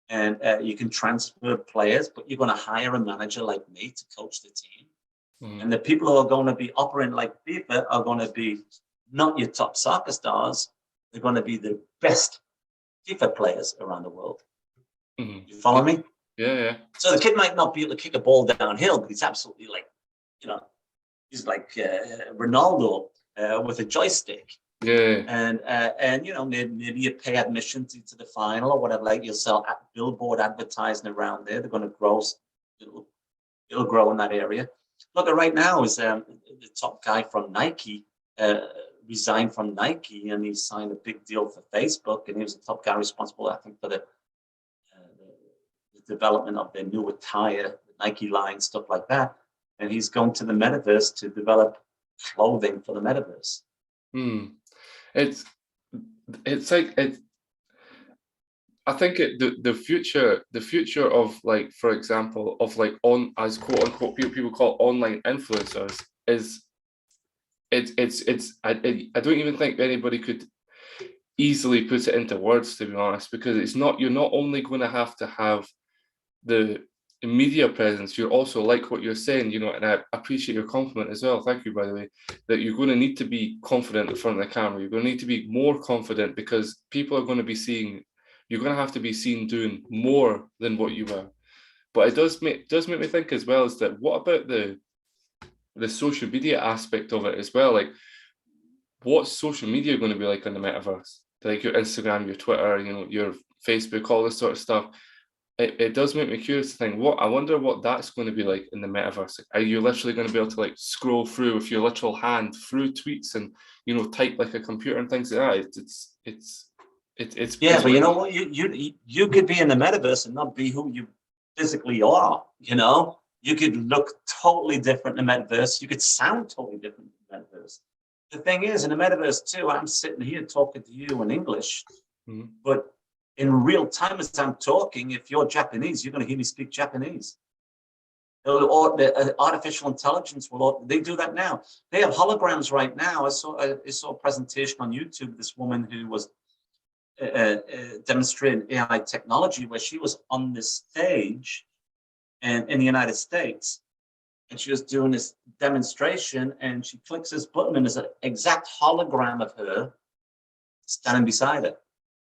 And you can transfer players, but you're going to hire a manager like me to coach the team. And the people who are going to be operating like FIFA are going to be not your top soccer stars. They're going to be the best FIFA players around the world. You follow me? Yeah. So the kid might not be able to kick a ball downhill, but he's absolutely like, he's like Ronaldo with a joystick. Yeah. And maybe you pay admission to the final or whatever. Like, you'll sell billboard advertising around there. They're going to grow. It'll grow in that area. Look, right now is the top guy from Nike resigned from Nike, and he signed a big deal for Facebook, and he was the top guy responsible, I think, for the development of their new attire, the Nike line, stuff like that. And he's going to the metaverse to develop clothing for the metaverse. It's like I think the future of, like, for example, of like as quote unquote people call online influencers is I don't even think anybody could easily put it into words, to be honest, because you're not only going to have the media presence, you're also, like what you're saying, and I appreciate your compliment as well, thank you, by the way, that you're going to need to be confident in front of the camera. You're going to need to be more confident, because people are going to be seeing, you're going to have to be seen doing more than what you were. But it does make me think as well, is that what about the social media aspect of it as well? Like, what's social media going to be like in the metaverse? Like your Instagram, your Twitter, your Facebook, all this sort of stuff. It does make me curious to think, I wonder what that's going to be like in the metaverse. Are you literally going to be able to, like, scroll through with your literal hand through tweets and type like a computer and things like that? It's but you know what, you could be in the metaverse and not be who you physically are. You could look totally different in the metaverse. You could sound totally different in the metaverse. The thing is, in the metaverse too, I'm sitting here talking to you in English, but in real time as I'm talking, if you're Japanese, you're going to hear me speak Japanese. The artificial intelligence they do that now. They have holograms right now. I saw a presentation on YouTube. This woman who was demonstrating AI technology, where she was on this stage and in the United States, and she was doing this demonstration, and she clicks this button, and there's an exact hologram of her standing beside her.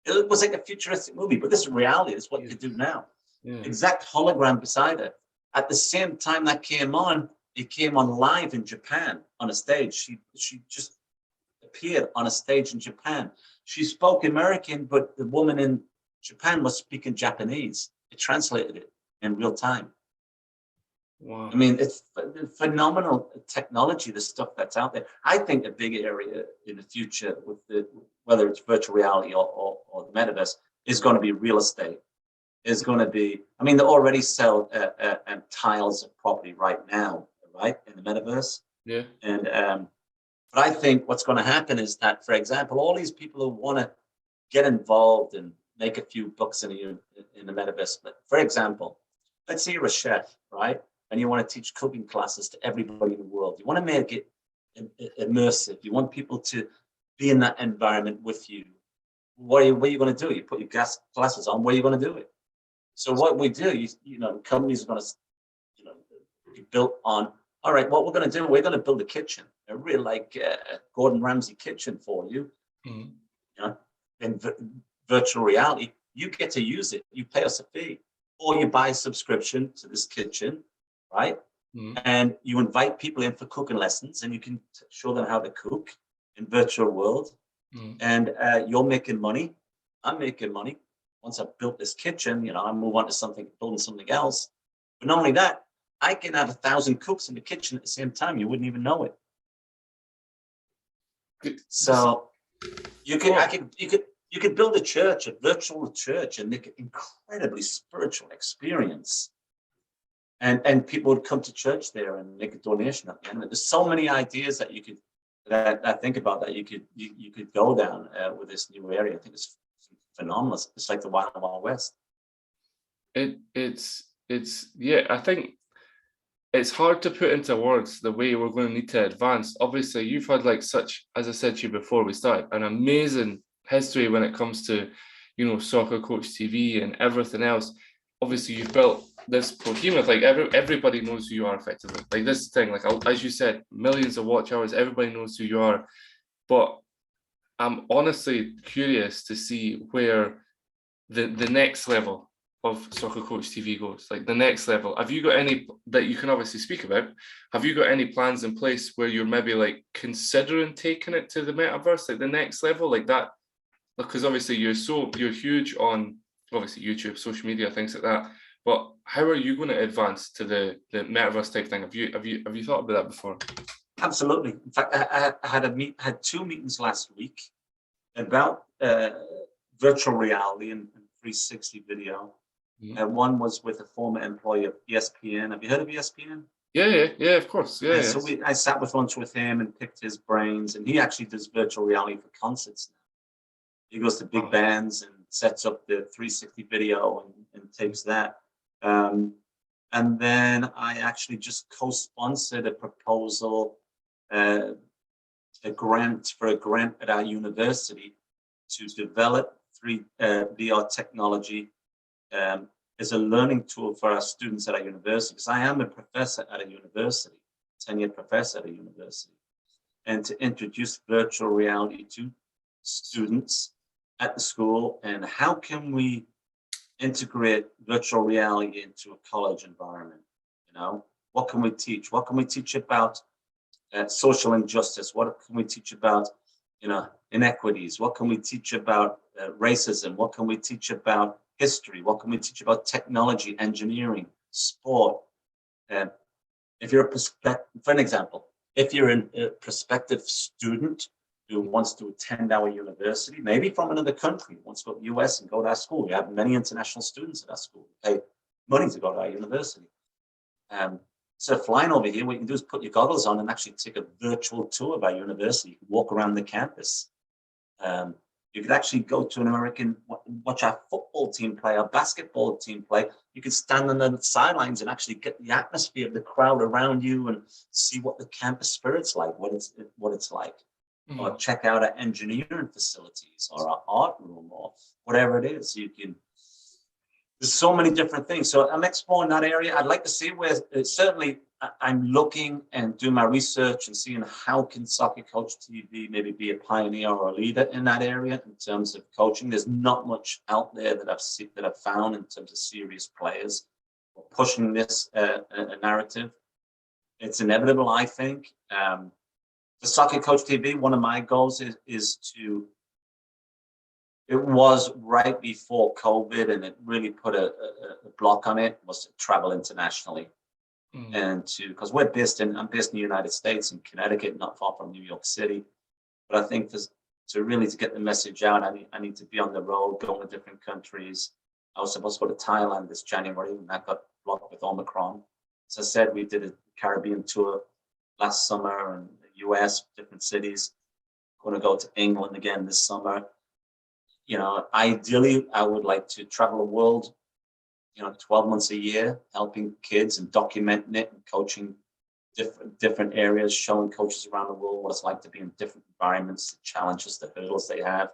It was like a futuristic movie, but this is reality. It's what you do now. Yeah. Exact hologram beside her. At the same time that came on, it came on live in Japan on a stage. She just appeared on a stage in Japan. She spoke American, but the woman in Japan was speaking Japanese. It translated it in real time. Wow. I mean, it's phenomenal technology, the stuff that's out there. I think a big area in the future, with whether it's virtual reality or the metaverse, is going to be real estate. Is going to be, they already sell tiles of property right now, right, in the metaverse. Yeah. And but I think what's going to happen is that, for example, all these people who want to get involved and make a few bucks in the metaverse. But for example, let's say you're a chef, right? And you want to teach cooking classes to everybody in the world. You want to make it immersive. You want people to be in that environment with you. what are you going to do? You put your glasses on. What are you going to do it? So what we do, companies are going to, be built on. All right, what we're going to do, we're going to build a kitchen, a real Gordon Ramsay kitchen for you. Mm. In virtual reality, you get to use it. You pay us a fee, or you buy a subscription to this kitchen, right? Mm. And you invite people in for cooking lessons, and you can show them how to cook in virtual world. Mm. And you're making money. I'm making money. Once I've built this kitchen, I move on to building something else. But not only that, I can have 1,000 cooks in the kitchen at the same time. You wouldn't even know it. So you could build a virtual church, and make it incredibly spiritual experience. And people would come to church there and make a donation at the end. There's so many ideas that I think about that you could go down with this new area. I think it's phenomenal. It's like the Wild Wild West. It's yeah. I think it's hard to put into words the way we're going to need to advance. Obviously, you've had such, as I said to you before we started, an amazing history when it comes to, Soccer Coach TV and everything else. Obviously, you've built this behemoth. Everybody knows who you are effectively. This thing, as you said, millions of watch hours. Everybody knows who you are. But I'm honestly curious to see where the next level of Soccer Coach TV goes, the next level. Have you got any that you can obviously speak about? Have you got any plans in place where you're maybe considering taking it to the metaverse, the next level, that? Because obviously you're huge on obviously YouTube, social media, things like that. But how are you going to advance to the metaverse type thing? Have you thought about that before? Absolutely. In fact, I had 2 meetings last week about virtual reality and 360 video. Mm-hmm. And one was with a former employee of ESPN. Have you heard of ESPN? Yeah, of course. Yeah. So I sat with lunch with him and picked his brains, and he actually does virtual reality for concerts now. He goes to big bands and sets up the 360 video and takes that. And then I actually just co-sponsored a proposal, a grant at our university to develop VR technology as a learning tool for our students at our university. Because I am a professor at a university, tenured professor at a university, and to introduce virtual reality to students at the school. And how can we integrate virtual reality into a college environment? What can we teach? What can we teach about social injustice? What can we teach about inequities? What can we teach about racism? What can we teach about history? What can we teach about technology, engineering, sport? If you're for an example, if you're a prospective student who wants to attend our university, maybe from another country, wants to go to the US and go to our school. We have many international students at our school. We pay money to go to our university. So flying over here, what you can do is put your goggles on and actually take a virtual tour of our university. You can walk around the campus. You could actually go to watch our football team play, our basketball team play. You could stand on the sidelines and actually get the atmosphere of the crowd around you and see what the campus spirit's like, what it's like. Mm-hmm. Or check out our engineering facilities or our art room or whatever it is. There's so many different things. So I'm exploring that area. I'd like to see where certainly I'm looking and doing my research and seeing how can Soccer Coach TV maybe be a pioneer or a leader in that area in terms of coaching. There's not much out there that I've found in terms of serious players pushing this narrative. It's inevitable, I think. For Soccer Coach TV, one of my goals is to. It was right before COVID, and it really put a block on it, was to travel internationally. Mm. And because I'm based in the United States, in Connecticut, not far from New York City. But I think to get the message out, I need to be on the road, going to different countries. I was supposed to go to Thailand this January, and that got blocked with Omicron. As I said, we did a Caribbean tour last summer, and the US, different cities. Going to go to England again this summer. Ideally, I would like to travel the world, 12 months a year, helping kids and documenting it and coaching different areas, showing coaches around the world what it's like to be in different environments, the challenges, the hurdles they have.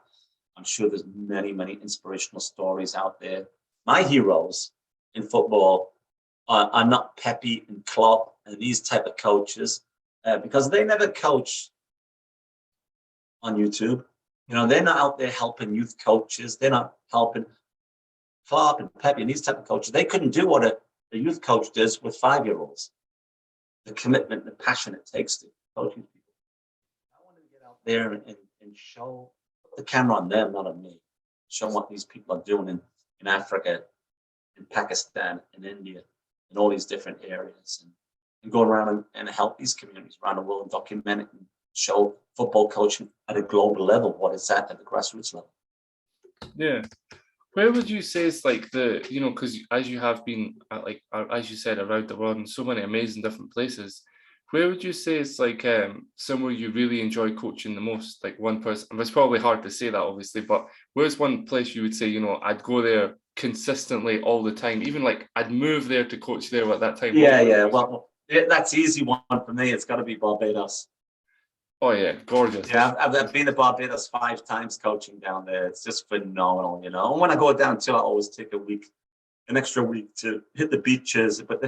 I'm sure there's many, many inspirational stories out there. My heroes in football are not Pepe and Klopp and these type of coaches because they never coach on YouTube. You know, they're not out there helping youth coaches. They're not helping Klopp and Pepe and these type of coaches. They couldn't do what a youth coach does with 5-year-olds. The commitment, the passion it takes to coach these people. I want to get out there and show, put the camera on them, not on me. Show what these people are doing in Africa, in Pakistan, in India, in all these different areas, and go around and help these communities around the world and document it and show football coaching at a global level, what it's at the grassroots level. Yeah. Where would you say is like the, you know, because as you have been, like, as you said, around the world in so many amazing different places, where would you say is like somewhere you really enjoy coaching the most? Like one person, and it's probably hard to say that obviously, but where's one place you would say, you know, I'd go there consistently all the time, even like I'd move there to coach there at that time? Yeah. Well, that's easy one for me. It's got to be Barbados. Oh yeah, gorgeous. Yeah, I've been to Barbados 5 times coaching down there. It's just phenomenal, you know. And when I go down too, I always take an extra week to hit the beaches. But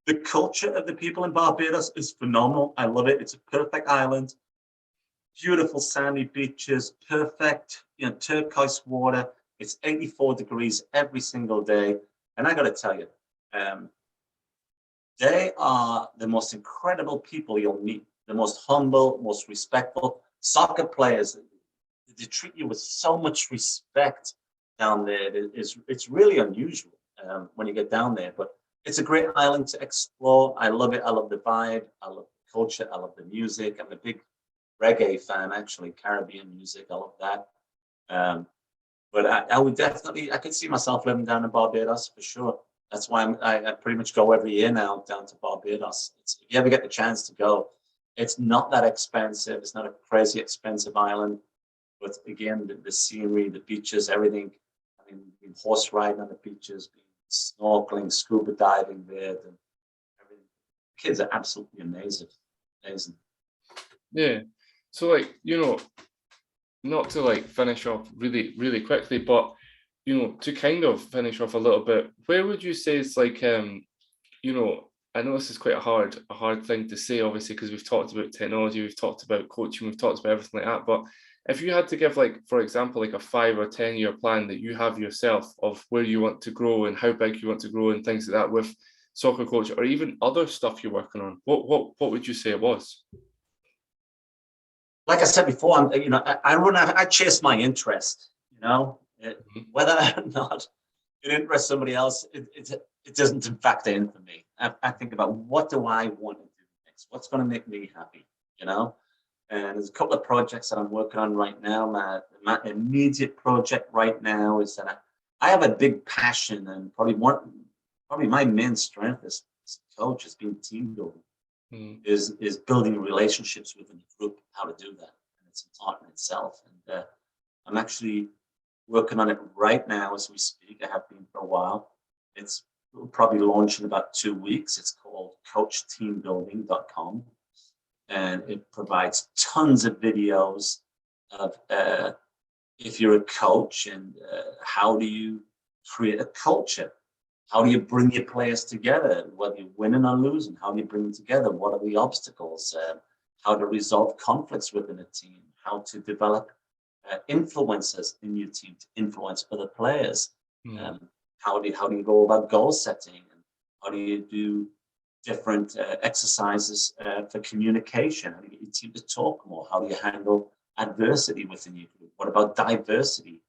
the culture of the people in Barbados is phenomenal. I love it. It's a perfect island, beautiful sandy beaches, perfect, you know, turquoise water. It's 84 degrees every single day. And I got to tell you, they are the most incredible people you'll meet. The most humble, most respectful soccer players. They treat you with so much respect down there. It's really unusual when you get down there, but it's a great island to explore. I love it. I love the vibe. I love the culture. I love the music. I'm a big reggae fan, actually, Caribbean music. I love that. But I would definitely, I could see myself living down in Barbados for sure. That's why I pretty much go every year now down to Barbados. If you ever get the chance to go, it's not that expensive. It's not a crazy expensive island. But again, the scenery, the beaches, everything. I mean, horse riding on the beaches, snorkeling, scuba diving there. Everything. Kids are absolutely amazing. Yeah. So like, you know, not to like finish off really, really quickly, but you know, to kind of finish off a little bit, where would you say it's like you know, I know this is quite a hard thing to say, obviously, because we've talked about technology, we've talked about coaching, we've talked about everything like that. But if you had to give, like, for example, like a 5 or 10 year plan that you have yourself of where you want to grow and how big you want to grow and things like that with soccer coach or even other stuff you're working on, what would you say it was? Like I said before, I chase my interest, you know, whether or not it interests somebody else, it doesn't factor in for me. I think about what do I want to do next? What's going to make me happy, you know? And there's a couple of projects that I'm working on right now. My immediate project right now is that I have a big passion and probably my main strength as a coach is being team building, is building relationships within the group, how to do that. And it's an art in itself. And I'm actually working on it right now as we speak. I have been for a while. We'll probably launch in about 2 weeks. It's called coachteambuilding.com. And it provides tons of videos of if you're a coach and how do you create a culture? How do you bring your players together? Whether you're winning or losing, how do you bring them together? What are the obstacles? How to resolve conflicts within a team? How to develop influencers in your team to influence other players? How do you go about goal setting? And how do you do different exercises for communication? How do you get your team to talk more? How do you handle adversity within your group? What about diversity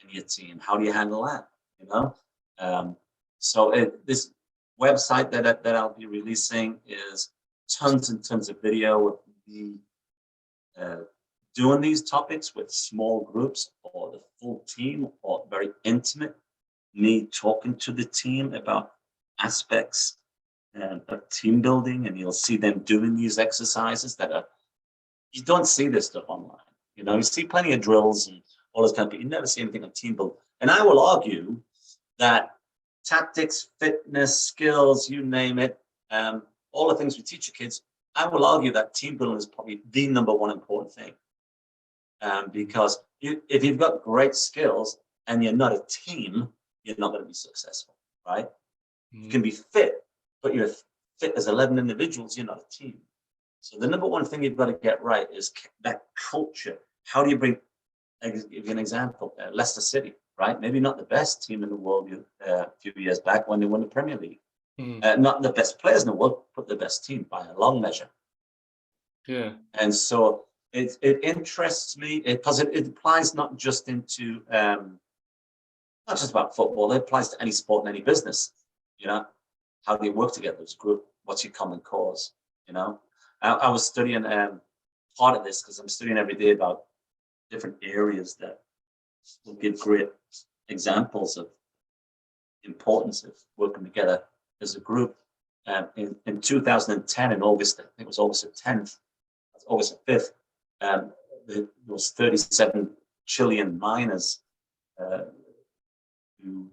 in your team? How do you handle that? You know, so this website that I'll be releasing is tons and tons of video of me doing these topics with small groups or the full team or very intimate. Me talking to the team about aspects of team building, and you'll see them doing these exercises you don't see this stuff online. You know, you see plenty of drills and all this kind of, but you never see anything on team building. And I will argue that tactics, fitness, skills, you name it, all the things we teach your kids, I will argue that team building is probably the number one important thing. Because if you've got great skills and you're not a team, you're not going to be successful, right? You can be fit, but you're fit as 11 individuals, you're not a team. So the number one thing you've got to get right is that culture. How do you bring, I'll give you an example, Leicester City, right? Maybe not the best team in the world a few years back when they won the Premier League. Not the best players in the world, but the best team by a long measure. Yeah. And so it interests me because it applies not just into, not just about football, it applies to any sport and any business, you know? How do you work together as a group? What's your common cause, you know? I was studying part of this because I'm studying every day about different areas that will give great examples of importance of working together as a group. In 2010, in August, I think it was August the 10th, August the 5th, there was 37 Chilean miners who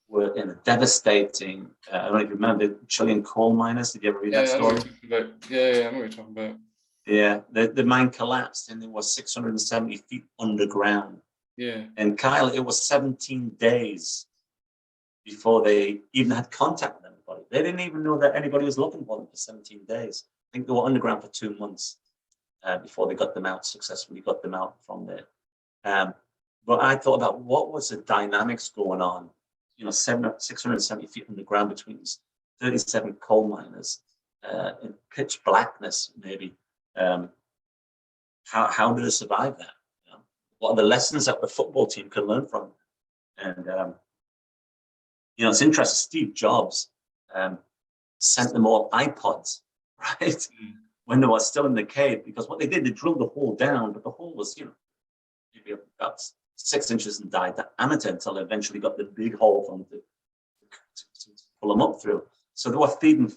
were in a devastating, I don't know if you remember the Chilean coal miners. Did you ever read that story? I know what you're talking about. Yeah, the mine collapsed and it was 670 feet underground. Yeah. And Kyle, it was 17 days before they even had contact with anybody. They didn't even know that anybody was looking for them for 17 days. I think they were underground for 2 months before they got them out, successfully got them out from there. But I thought about what was the dynamics going on, 670 feet underground between these 37 coal miners in pitch blackness, maybe. How did they survive that? What are the lessons that the football team can learn from? And, it's interesting. Steve Jobs sent them all iPods, right? When they were still in the cave, because what they did, they drilled the hole down, but the hole was, maybe about 6 inches in diameter until they eventually got the big hole for them to pull them up through. So they were feeding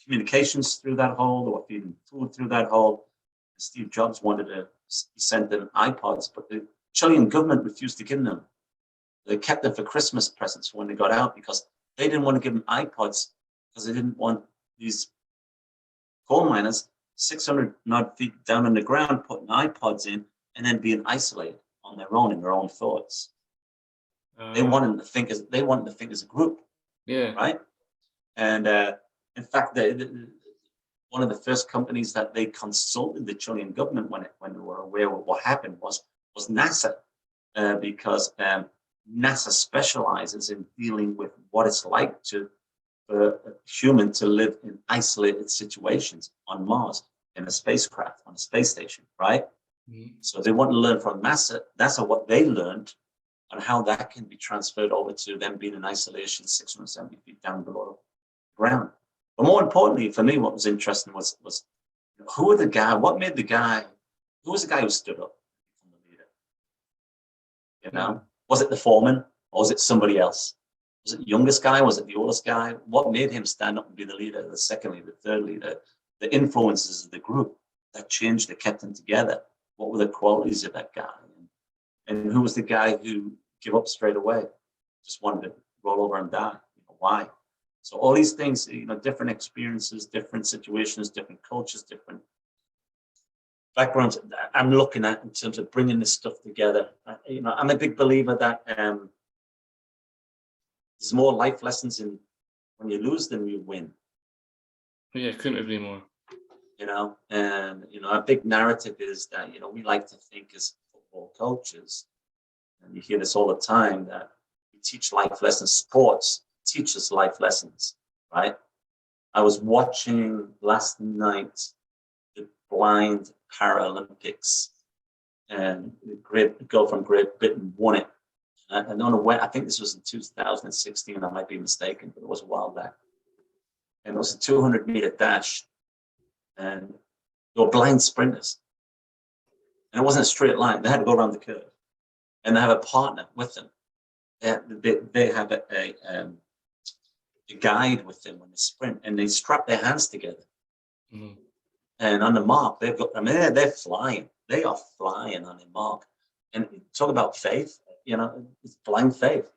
communications through that hole. They were feeding food through that hole. Steve Jobs wanted to send them iPods, but the Chilean government refused to give them. They kept them for Christmas presents when they got out because they didn't want to give them iPods because they didn't want these coal miners 600 odd feet down on the ground putting iPods in and then being isolated on their own in their own thoughts. They wanted to think as a group. Yeah. Right. And in fact, one of the first companies that they consulted the Chilean government when they were aware of what happened was NASA, because NASA specializes in dealing with what it's like for a human to live in isolated situations on Mars in a spacecraft on a space station, right? So they want to learn from NASA what they learned and how that can be transferred over to them being in isolation 670 feet down below the ground. But more importantly, for me, what was interesting was who was the guy who stood up from the leader? Was it the foreman or was it somebody else? Was it the youngest guy? Was it the oldest guy? What made him stand up and be the leader, the second leader, the third leader? The influences of the group that changed, that kept them together. What were the qualities of that guy? And who was the guy who gave up straight away? Just wanted to roll over and die. Why? So all these things, different experiences, different situations, different cultures, different backgrounds. I'm looking at in terms of bringing this stuff together. I'm a big believer that there's more life lessons in when you lose than you win. Yeah, couldn't agree more. And a big narrative is that we like to think as football coaches, and you hear this all the time, that we teach life lessons. Sports teaches life lessons, right? I was watching last night the blind Paralympics, and the great girl from Great Britain won it. I don't know when. I think this was in 2016. I might be mistaken, but it was a while back. And it was a 200-meter dash, and they were blind sprinters. And it wasn't a straight line. They had to go around the curve, and they have a partner with them. They have a guide with them when they sprint, and they strap their hands together. Mm-hmm. And on the mark, they're flying. They are flying on the mark. And talk about faith, it's blind faith.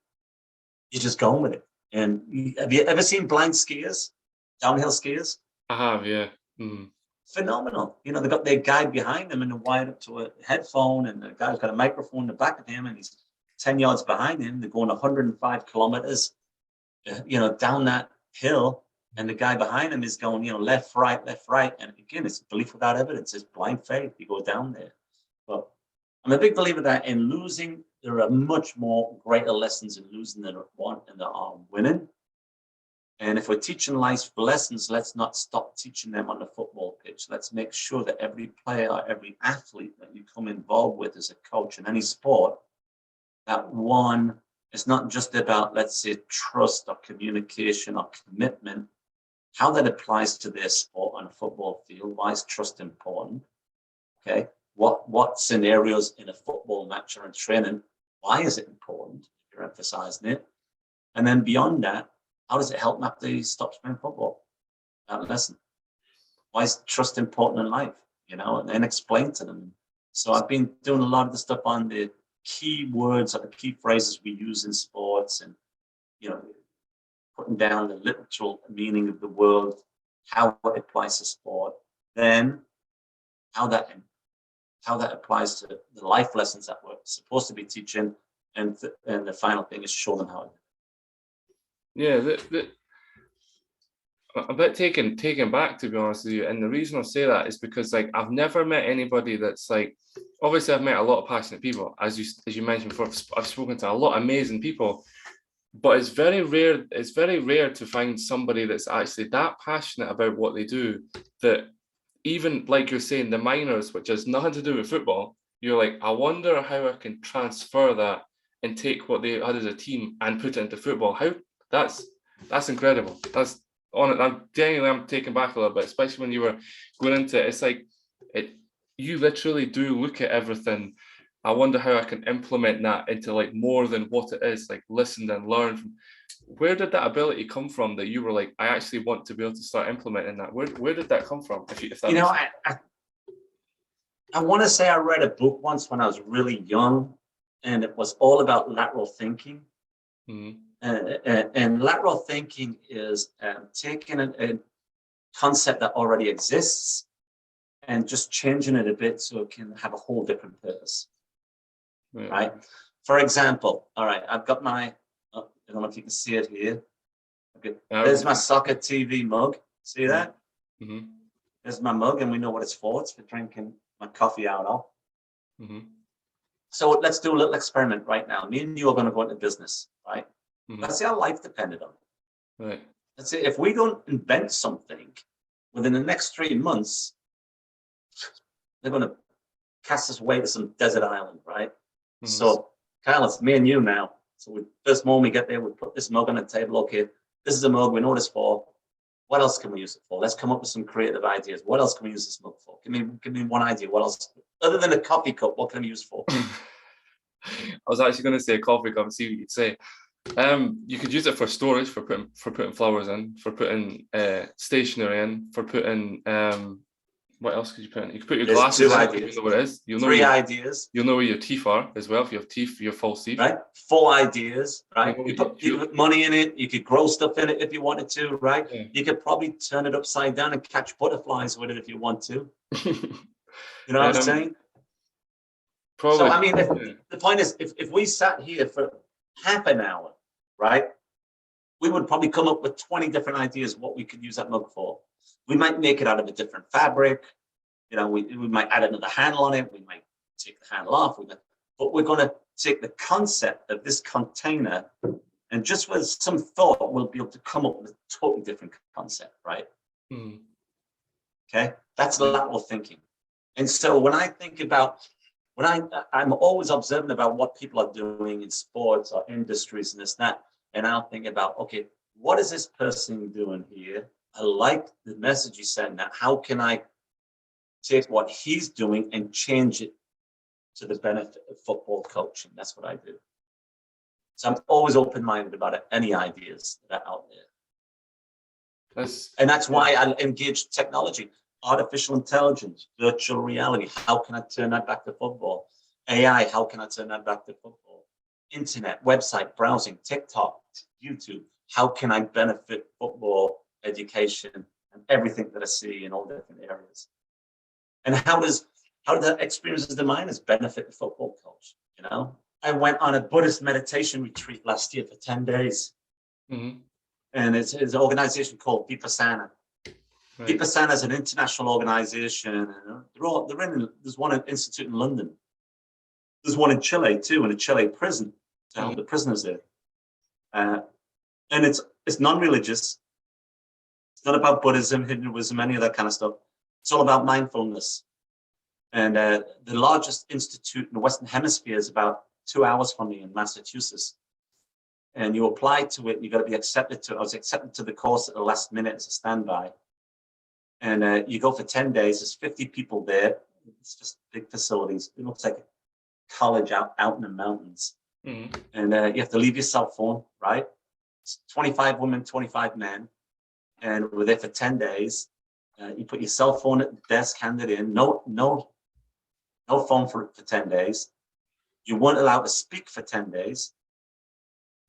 You're just going with it. And have you ever seen blind skiers, downhill skiers? I have, yeah. Mm. phenomenal. You know, they've got their guide behind them and they're wired up to a headphone, and the guy's got a microphone in the back of him, and he's 10 yards behind him. They're going 105 kilometers, down that hill, and the guy behind him is going, left, right, left, right. And again, it's belief without evidence. It's blind faith. You go down there. But I'm a big believer that in losing, there are much more greater lessons in losing than there are winning. And if we're teaching life lessons, let's not stop teaching them on the football pitch. Let's make sure that every player, every athlete that you come involved with as a coach in any sport, that one, it's not just about, let's say, trust or communication or commitment, how that applies to their sport on a football field. Why is trust important? Okay. What scenarios in a football match or in training, why is it important? You're emphasizing it. And then beyond that, how does it help them after you stop playing football? That lesson. Why is trust important in life? And then explain to them. So I've been doing a lot of the stuff on the key words or the key phrases we use in sports, and putting down the literal meaning of the word, how it applies to sport, then how that applies to the life lessons that we're supposed to be teaching, and the final thing is show them how it. Yeah, I'm a bit taken back, to be honest with you. And the reason I say that is because, like, I've never met anybody that's like, obviously I've met a lot of passionate people, as you mentioned before. I've spoken to a lot of amazing people, but it's very rare to find somebody that's actually that passionate about what they do, that even, like you're saying, the minors, which has nothing to do with football, you're like, I wonder how I can transfer that and take what they had as a team and put it into football. How that's incredible. That's on it. I'm taken back a little bit, especially when you were going into it. It's like you literally do look at everything. I wonder how I can implement that into like more than what it is, like listen and learn from. Where did that ability come from that you were like, I actually want to be able to start implementing that? Where did that come from? If that I want to say I read a book once when I was really young, and it was all about lateral thinking. Mm-hmm. And lateral thinking is taking a concept that already exists and just changing it a bit so it can have a whole different purpose. Yeah. Right? For example, all right, I've got I don't know if you can see it here. Okay. There's my soccer TV mug. See that? Mm-hmm. There's my mug, and we know what it's for. It's for drinking my coffee out of. Mm-hmm. So let's do a little experiment right now. Me and you are going to go into business, right? Mm-hmm. Let's say our life depended on it. Right. Let's say if we don't invent something within the next 3 months, they're going to cast us away to some desert island, right? Mm-hmm. So, Kyle, it's me and you now. So first moment we get there, we put this mug on the table. Okay, this is a mug. We know what it's for. What else can we use it for? Let's come up with some creative ideas. What else can we use this mug for? Give me one idea. What else? Other than a coffee cup, what can we use for? I was actually going to say a coffee cup and see what you'd say. You could use it for storage, for putting flowers in, for putting stationery in, for putting what else could you put in? You could put your glasses in. You know what it is. You'll know Three ideas. You'll know where your teeth are as well. If you have teeth, your false teeth. Right. 4 ideas. Right. You could put money in it. You could grow stuff in it if you wanted to. Right. Yeah. You could probably turn it upside down and catch butterflies with it if you want to. You know what I'm saying? Probably. So I mean, the point is, if we sat here for half an hour, right, we would probably come up with 20 different ideas what we could use that mug for. We might make it out of a different fabric. We might add another handle on it. We might take the handle off. But we're going to take the concept of this container, and just with some thought, we'll be able to come up with a totally different concept, right? Mm. Okay, that's lateral thinking. And so when I think about, I'm always observant about what people are doing in sports or industries and this, that, and I'll think about, okay, what is this person doing here? I like the message he's sending. Now, how can I take what he's doing and change it to the benefit of football coaching? That's what I do. So I'm always open-minded about any ideas that are out there. And that's why I engage technology, artificial intelligence, virtual reality. How can I turn that back to football? AI, how can I turn that back to football? Internet, website, browsing, TikTok, YouTube. How can I benefit football education and everything that I see in all different areas? And how did the experiences of the miners benefit the football coach? You know, I went on a Buddhist meditation retreat last year for 10 days. Mm-hmm. And it's an organization called Vipassana. Right. Vipassana is an international organization. There's one institute in London. There's one in Chile too, in a Chile prison to help the prisoners there. And it's non-religious. It's not about Buddhism, Hinduism, any of that kind of stuff. It's all about mindfulness. And the largest institute in the Western Hemisphere is about 2 hours from me in Massachusetts. And you apply to it, you got to be accepted to it. I was accepted to the course at the last minute as a standby. And you go for 10 days. There's 50 people there. It's just big facilities. It looks like a college out in the mountains. Mm-hmm. And you have to leave your cell phone, right? It's 25 women, 25 men. And we're there for 10 days. You put your cell phone at the desk, hand it in. No phone for 10 days. You weren't allowed to speak for 10 days.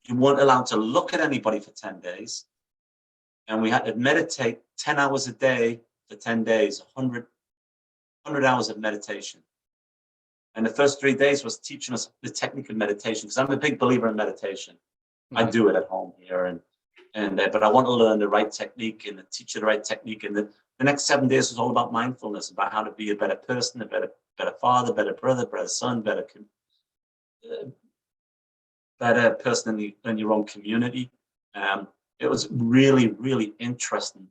You weren't allowed to look at anybody for 10 days. And we had to meditate 10 hours a day for 10 days, 100 hours of meditation. And the first 3 days was teaching us the technique of meditation, because I'm a big believer in meditation. Mm-hmm. I do it at home here, but I want to learn the right technique and teach you the right technique. And the next 7 days was all about mindfulness, about how to be a better person, a better father, better brother, better son, better person in your own community. It was really, really interesting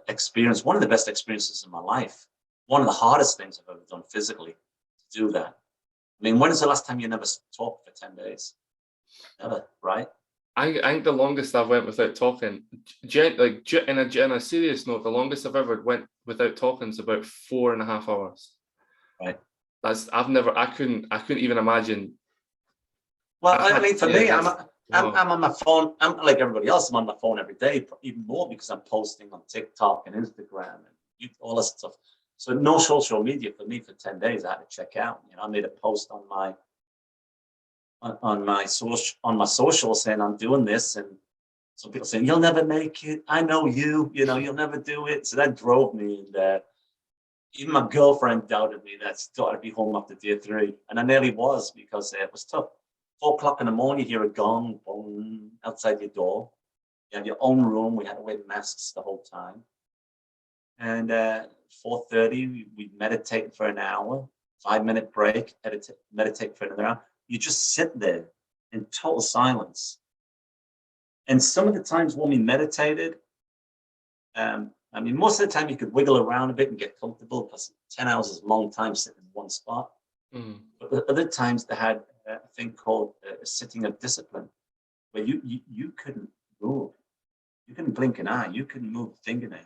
experience. One of the best experiences in my life. One of the hardest things I've ever done physically to do that. I mean, when is the last time you never talked for 10 days? Never, right? I think the longest I've went without talking, in a serious note, the longest I've ever went without talking is about 4.5 hours. Right. I couldn't even imagine. Well, I mean, for me, I'm on my phone. I'm like everybody else. I'm on my phone every day, even more because I'm posting on TikTok and Instagram and all this stuff. So no social media for me for 10 days. I had to check out. You know, I made a post on my social saying I'm doing this, and some people saying you'll never make it. I know you. You know, you'll never do it. So that drove me, and even my girlfriend doubted me. That she thought I'd be home after day 3, and I nearly was, because it was tough. 4 o'clock in the morning, you hear a gong, boom, outside your door. You have your own room. We had to wear masks the whole time. And 4:30, we meditate for an hour, 5-minute break, meditate for another hour. You just sit there in total silence. And some of the times when we meditated, I mean, most of the time you could wiggle around a bit and get comfortable, because 10 hours is a long time sitting in one spot. Mm. But other times they had a thing called a sitting of discipline, where you couldn't move. You couldn't blink an eye. You couldn't move a fingernail.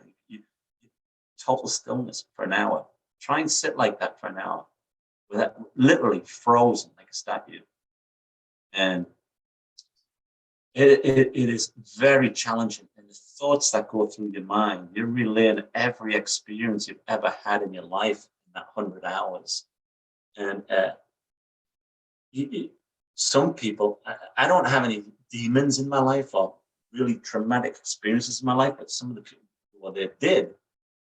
Total stillness for an hour. Try and sit like that for an hour, without literally frozen like a statue. And it is very challenging. And the thoughts that go through your mind, you're relaying every experience you've ever had in your life in that 100 hours. And some people, I don't have any demons in my life or really traumatic experiences in my life, but some of the people, well, they did.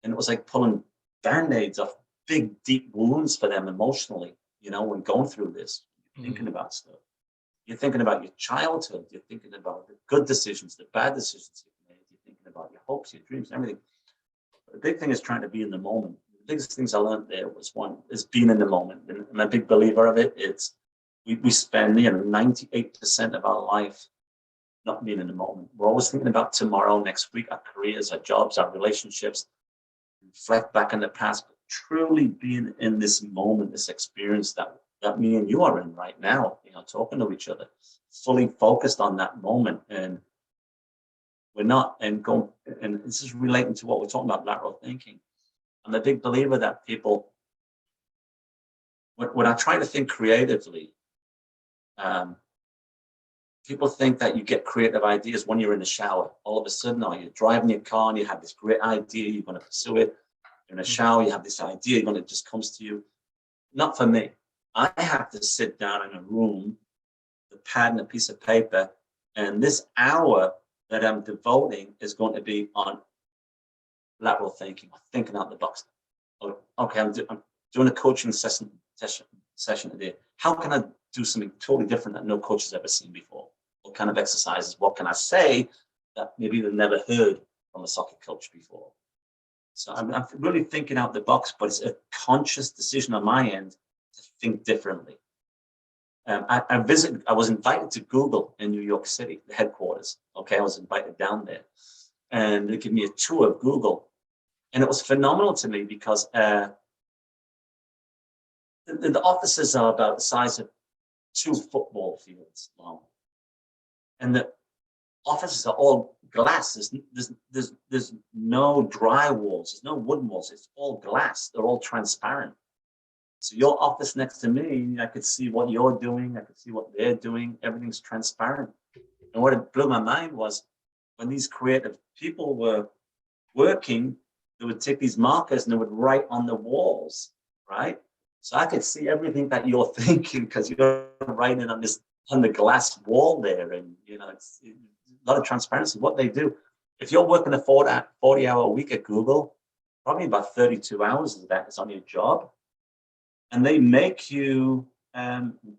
And it was like pulling Band-Aids off big, deep wounds for them emotionally, you know, when going through this, thinking about stuff. You're thinking about your childhood. You're thinking about the good decisions, the bad decisions you've made. You're thinking about your hopes, your dreams, everything. But the big thing is trying to be in the moment. The biggest things I learned there was, one, is being in the moment. And I'm a big believer of it. It's, we spend, 98% of our life not being in the moment. We're always thinking about tomorrow, next week, our careers, our jobs, our relationships. Reflect back in the past, but truly being in this moment, this experience that me and you are in right now, talking to each other, fully focused on that moment. And we're not, and this is relating to what we're talking about, lateral thinking. I'm a big believer that people, when I try to think creatively, people think that you get creative ideas when you're in the shower. All of a sudden, or you're driving your car and you have this great idea, you're going to pursue it. You're in a shower, you have this idea, it just comes to you. Not for me. I have to sit down in a room, the pad and a piece of paper, and this hour that I'm devoting is going to be on lateral thinking, or thinking out the box. Okay, I'm doing a coaching session today. How can I do something totally different that no coach has ever seen before? What kind of exercises? What can I say that maybe they've never heard from a soccer coach before? So I'm really thinking out the box, but it's a conscious decision on my end to think differently. I was invited to Google in New York City, the headquarters. Okay, I was invited down there, and they gave me a tour of Google, and it was phenomenal to me because the offices are about the size of 2 football fields long, and the offices are all glass. There's no dry walls. There's no wooden walls. It's all glass. They're all transparent. So your office next to me, I could see what you're doing. I could see what they're doing. Everything's transparent. And what it blew my mind was when these creative people were working, they would take these markers and they would write on the walls, right? So I could see everything that you're thinking because you're writing on the glass wall there. And, it's a lot of transparency. What they do, if you're working a 40-hour week at Google, probably about 32 hours of that is on your job. And they make you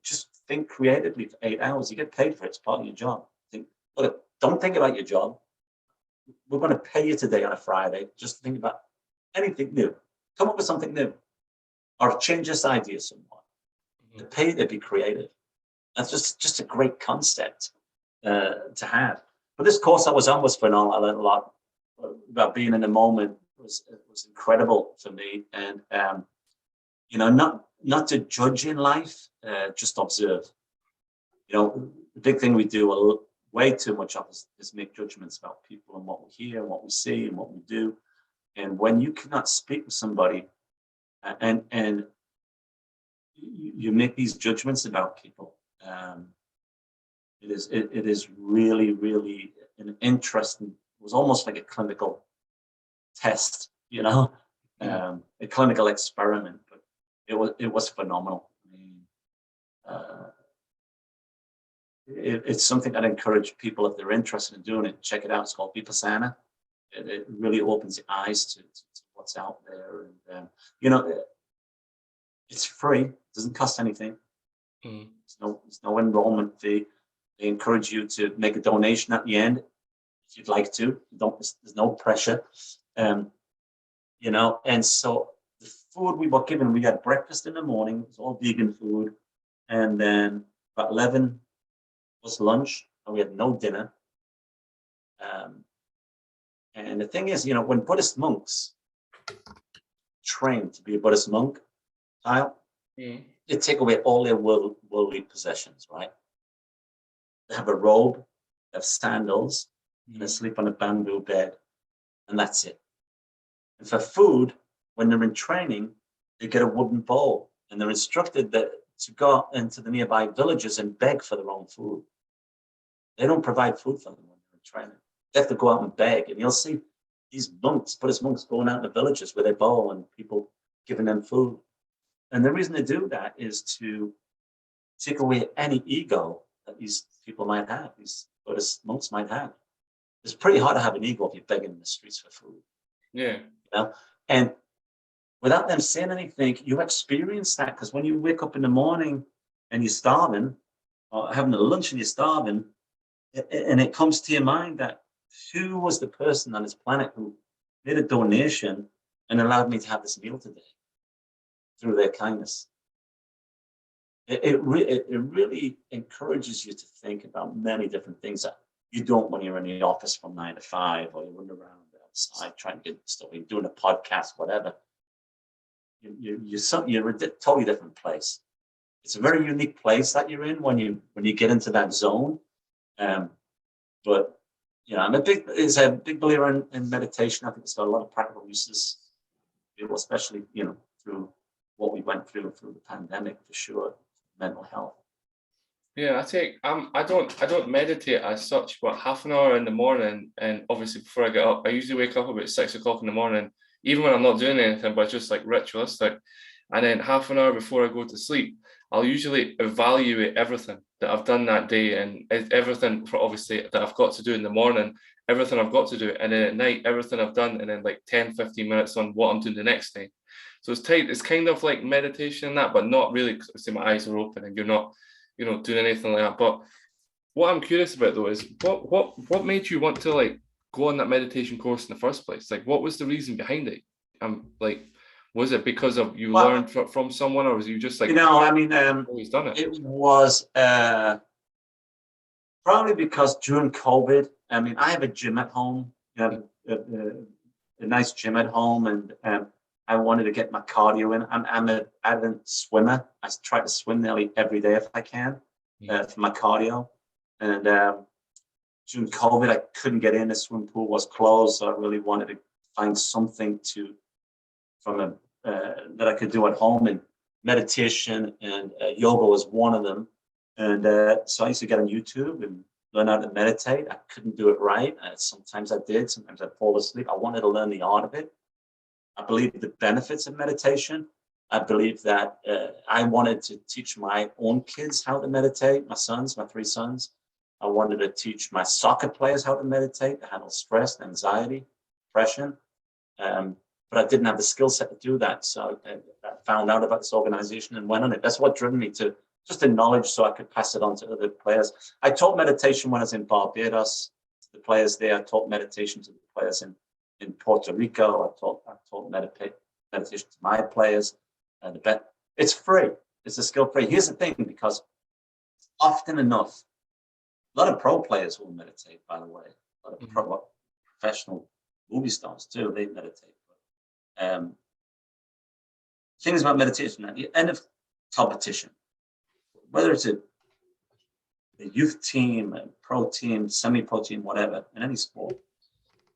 just think creatively for 8 hours. You get paid for it. It's part of your job. Don't think about your job. We're going to pay you today on a Friday. Just think about anything new. Come up with something new. Or change this idea somewhat. To pay you to be creative. That's just a great concept to have. But this course I was on was phenomenal. I learned a lot about being in the moment. It was incredible for me. And not to judge in life, just observe. The big thing we do way too much of is make judgments about people and what we hear and what we see and what we do. And when you cannot speak with somebody and you make these judgments about people, it is really, really an interesting. It was almost like a clinical test, a clinical experiment. But it was phenomenal. I mean, it's something I'd encourage people, if they're interested in doing it, check it out. It's called Vipassana. It really opens your eyes to what's out there. And, it's free. It doesn't cost anything. There's no enrollment fee. They encourage you to make a donation at the end if you'd like to. There's no pressure. And so the food we were given, we had breakfast in the morning. It was all vegan food. And then about 11 was lunch, and we had no dinner. And the thing is, when Buddhist monks train to be a Buddhist monk, Kyle, they take away all their worldly possessions, right? They have a robe, they have sandals, and they sleep on a bamboo bed, and that's it. And for food, when they're in training, they get a wooden bowl, and they're instructed to go into the nearby villages and beg for their own food. They don't provide food for them when they're in training. They have to go out and beg, and you'll see these monks, Buddhist monks, going out in the villages with their bowl and people giving them food. And the reason they do that is to take away any ego that these people might have, these Buddhist monks might have. It's pretty hard to have an ego if you're begging in the streets for food. Yeah. And without them saying anything, you experience that, because when you wake up in the morning and you're starving, or having a lunch and you're starving, and it comes to your mind that who was the person on this planet who made a donation and allowed me to have this meal today through their kindness. It really encourages you to think about many different things that you don't when you're in the office from 9 to 5, or you're running around outside trying to get stuff, you're doing a podcast, whatever. You're a totally different place. It's a very unique place that you're in when you get into that zone. But I'm a big believer in meditation. I think it's got a lot of practical uses, especially through what we went through the pandemic, for sure, mental health. Yeah, I don't meditate as such, but half an hour in the morning, and obviously before I get up, I usually wake up about 6 o'clock in the morning, even when I'm not doing anything, but just like ritualistic. And then half an hour before I go to sleep, I'll usually evaluate everything that I've done that day, and everything for obviously that I've got to do in the morning, everything I've got to do. And then at night, everything I've done, and then like 10, 15 minutes on what I'm doing the next day. So it's tight. It's kind of like meditation and that, but not really. 'Cause I say my eyes are open and you're not, doing anything like that. But what I'm curious about though is what made you want to like go on that meditation course in the first place? Like, what was the reason behind it? Like, was it because of you Well, learned from someone, or was you just like I mean, always done it? it was probably because during COVID, I mean, I have a gym at home, a nice gym at home, and I wanted to get my cardio in. I'm an avid swimmer. I try to swim nearly every day if I can for my cardio. And during COVID, I couldn't get in. The swimming pool was closed, so I really wanted to find something that I could do at home, and meditation and yoga was one of them. And so I used to get on YouTube and learn how to meditate. I couldn't do it right. Sometimes I did. Sometimes I'd fall asleep. I wanted to learn the art of it. I believe the benefits of meditation. I believe that I wanted to teach my own kids how to meditate, my 3 sons. I wanted to teach my soccer players how to meditate, to handle stress, anxiety, depression. But I didn't have the skill set to do that. So I found out about this organization and went on it. That's what driven me to just the knowledge so I could pass it on to other players. I taught meditation when I was in Barbados to the players there. I taught meditation to the players in Puerto Rico. I taught meditation to my players. It's free. It's a skill free. Here's the thing, because often enough, a lot of pro players will meditate, by the way. A lot of professional movie stars too, they meditate. Things about meditation at the end of competition, whether it's a youth team, a pro team, semi-pro team, whatever, in any sport,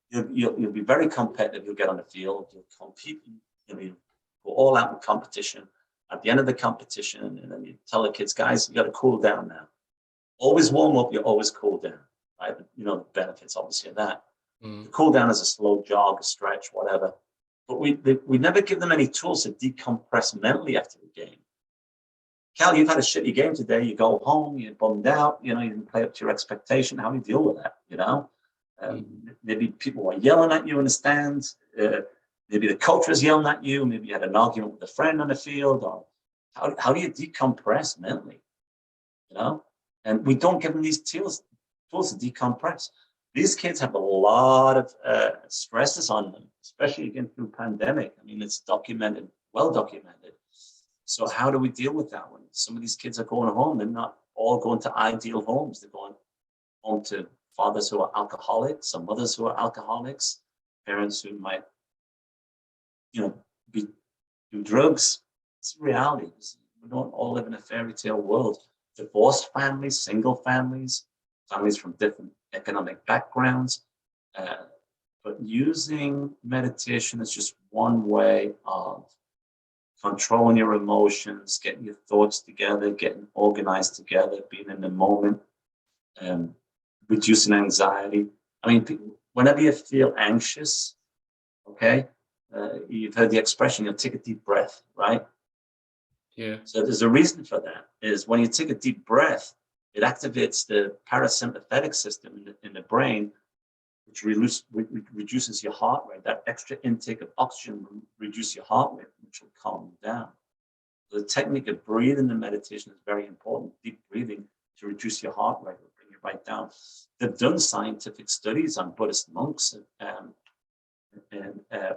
you'll be very competitive. You'll get on the field, you'll compete, you'll go all out in competition. At the end of the competition, and then you tell the kids, guys, you got to cool down now. Always warm up, you always cool down, right? The benefits, obviously, of that. The cool down is a slow jog, a stretch, whatever. But we never give them any tools to decompress mentally after the game. Cal, you've had a shitty game today. You go home, you're bummed out. You didn't play up to your expectation. How do you deal with that? Maybe people were yelling at you in the stands. Maybe the coach was yelling at you. Maybe you had an argument with a friend on the field. Or how do you decompress mentally? And we don't give them these tools to decompress. These kids have a lot of stresses on them, especially again through pandemic. I mean, it's documented, well documented. So how do we deal with that when some of these kids are going home? They're not all going to ideal homes. They're going home to fathers who are alcoholics, or mothers who are alcoholics, parents who might, do drugs. It's reality. We don't all live in a fairy tale world. Divorced families, single families, families from different economic backgrounds. But using meditation is just one way of controlling your emotions, getting your thoughts together, getting organized together, being in the moment, reducing anxiety. I mean, whenever you feel anxious, okay, you've heard the expression, you'll take a deep breath, right? Yeah. So there's a reason for that, is when you take a deep breath, it activates the parasympathetic system in the brain, which reduces your heart rate. That extra intake of oxygen will reduce your heart rate, which will calm you down. So the technique of breathing in meditation is very important. Deep breathing to reduce your heart rate will bring you right down. They've done scientific studies on Buddhist monks,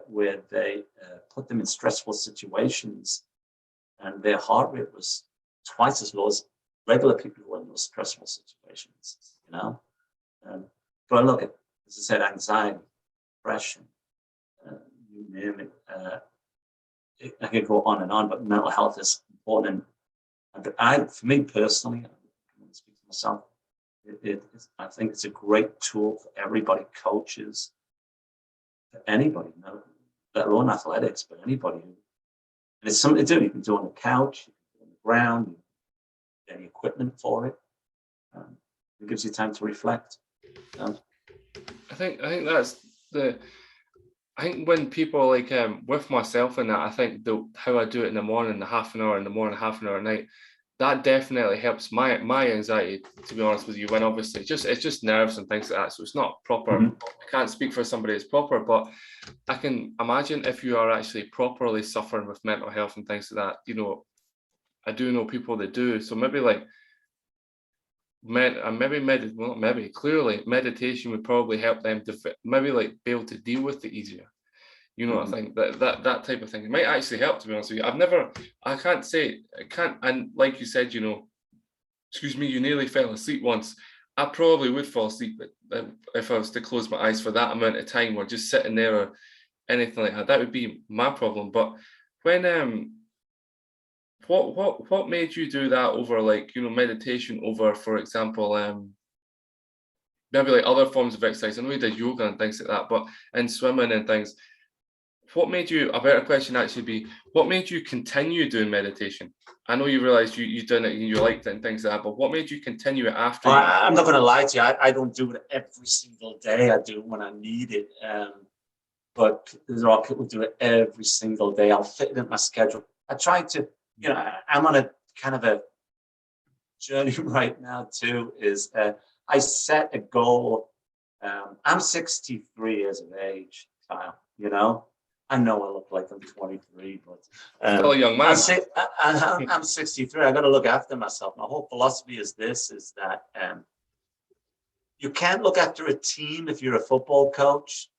where they put them in stressful situations, and their heart rate was twice as low as regular people who are in those stressful situations, But look at, as I said, anxiety, depression, you name it. I could go on and on, but mental health is important. And for me personally, I can speak for myself, I think it's a great tool for everybody, coaches, for anybody, let alone athletics, but anybody. And it's something to do. You can do it on the couch, you can do it on the ground, you can get any equipment for it. It gives you time to reflect. I think that's I think when people like with myself and that, I think how I do it in the morning, the half an hour in the morning, half an hour at night, that definitely helps my anxiety, to be honest with you, when obviously it's just nerves and things like that. So it's not proper. Mhm. I can't speak for somebody that's proper, but I can imagine if you are actually properly suffering with mental health and things like that, you know, I do know people that do. So maybe like clearly meditation would probably help them to maybe like be able to deal with it easier. You know, I Mhm. think that type of thing, it might actually help, to be honest with you. I can't say, I can't, and like you said, you know, excuse me, you nearly fell asleep once. I probably would fall asleep if I was to close my eyes for that amount of time, or just sitting there, or anything like that. That would be my problem. But when what made you do that over, like, you know, meditation over, for example, maybe like other forms of exercise? I know you did yoga and things like that, but in swimming and things, what made you, a better question actually be, what made you continue doing meditation? I know you realized you done it and you liked it and things like that, but what made you continue it after Well, you? I'm not going to lie to you. I don't do it every single day. I do it when I need it. But there are people who do it every single day. I'll fit it in my schedule. I try to, you know, I'm on a kind of a journey right now too. Is I set a goal. I'm 63 years of age, Kyle. You know, I know I look like I'm 23, but Still a young man. I'm 63. I got to look after myself. My whole philosophy is this: is that you can't look after a team if you're a football coach,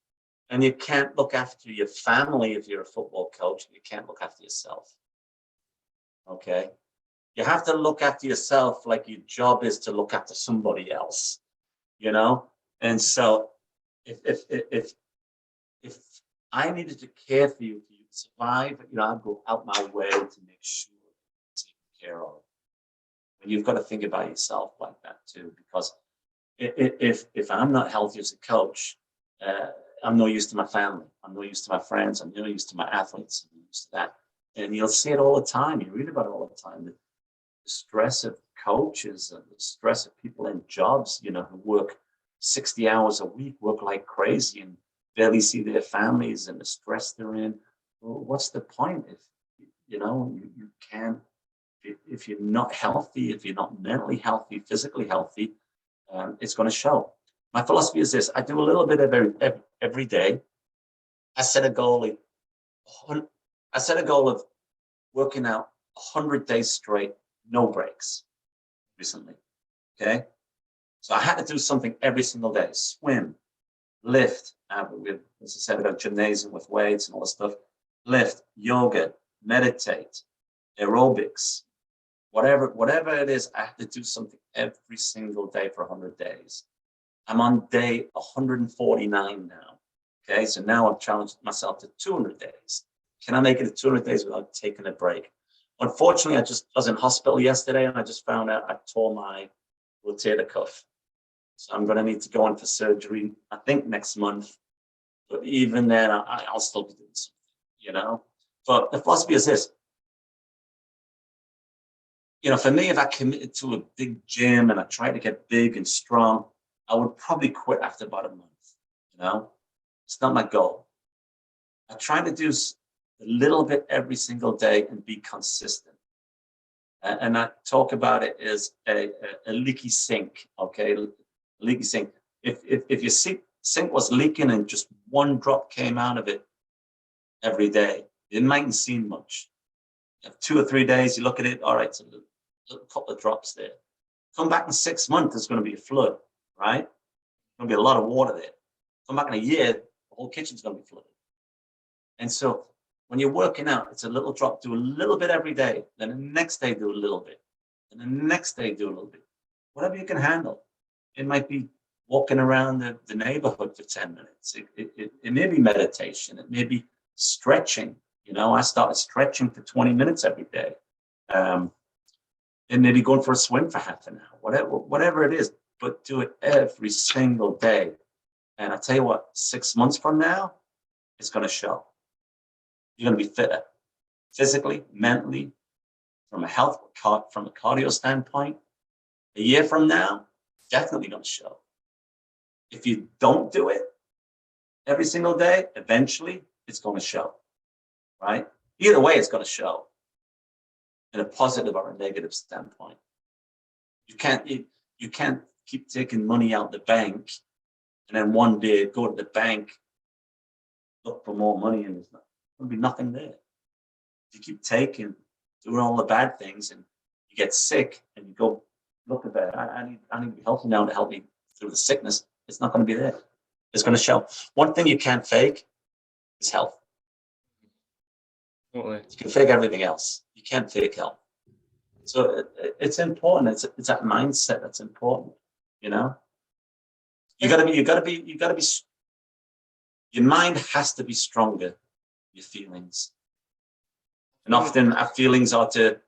and you can't look after your family if you're a football coach. You can't look after yourself. Okay. You have to look after yourself like your job is to look after somebody else, you know? And so if I needed to care for you to survive, you know, I'd go out my way to make sure you're taken care of. And you've got to think about yourself like that too, because if I'm not healthy as a coach, I'm no use to my family. I'm no use to my friends. I'm no use to my athletes. I'm no use to that. And you'll see it all the time. You read about it all the time. The stress of coaches and the stress of people in jobs, you know, who work 60 hours a week, work like crazy and barely see their families, and the stress they're in. Well, what's the point if, you know, you can't, if you're not healthy, if you're not mentally healthy, physically healthy, it's going to show. My philosophy is this: I do a little bit of every day. I set a goal. I set a goal of working out 100 days straight, no breaks. Recently, okay. So I had to do something every single day: swim, lift. With, as I said, I got a gymnasium with weights and all this stuff. Lift, yoga, meditate, aerobics, whatever it is. I have to do something every single day for 100 days. I'm on day 149 now. Okay, so now I've challenged myself to 200 days. Can I make it to 200 days without taking a break? Unfortunately, I was in hospital yesterday and I just found out I tore my rotator cuff. So I'm going to need to go in for surgery, I think next month. But even then, I'll still be doing something, you know? But the philosophy is this: you know, for me, if I committed to a big gym and I tried to get big and strong, I would probably quit after about a month. You know, it's not my goal. I try to do a little bit every single day and be consistent. And I talk about it as a leaky sink. Okay, leaky sink. If your sink was leaking and just one drop came out of it every day, it mightn't seem much. 2 or 3 days, you look at it, all right, it's a little couple of drops there. Come back in 6 months, there's going to be a flood, right? There's going to be a lot of water there. Come back in a year, the whole kitchen's going to be flooded. And so when you're working out, it's a little drop, do a little bit every day. Then the next day, do a little bit. And the next day, do a little bit. Whatever you can handle. It might be walking around the neighborhood for 10 minutes. It may be meditation. It may be stretching. You know, I started stretching for 20 minutes every day. And maybe going for a swim for half an hour, whatever it is, but do it every single day. And I tell you what, 6 months from now, it's going to show. You're going to be fitter, physically, mentally, from a cardio standpoint. A year from now, definitely going to show. If you don't do it every single day, eventually it's going to show, right? Either way, it's going to show. in a positive or a negative standpoint. You can't keep taking money out the bank and then one day go to the bank, look for more money, and there'll be nothing there. You keep taking, doing all the bad things, and you get sick, and you go look at that. I need to be healthy now to help me through the sickness. It's not going to be there. It's going to show. One thing you can't fake is health. Totally. You can fake everything else. You can't fake health. So it's important. It's that mindset that's important. You know, you gotta be. Your mind has to be stronger than your feelings. And often our feelings are to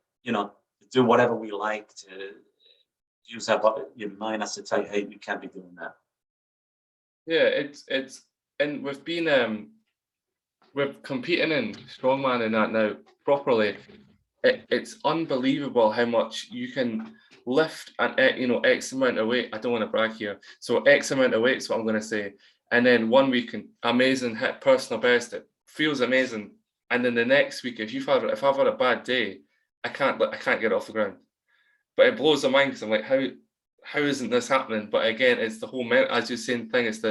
do whatever we like, to use that, but your mind has to tell you, hey, you can't be doing that. Yeah, it's and we've been we're competing in strongman and that now properly. It's unbelievable how much you can lift an X amount of weight. I don't want to brag here, so X amount of weight is what I'm going to say. And then 1 week, amazing, hit personal best. It feels amazing. And then the next week, if I've had a bad day, I can't get off the ground. But it blows the mind because I'm like, how isn't this happening? But again, it's the whole as you're saying thing. I was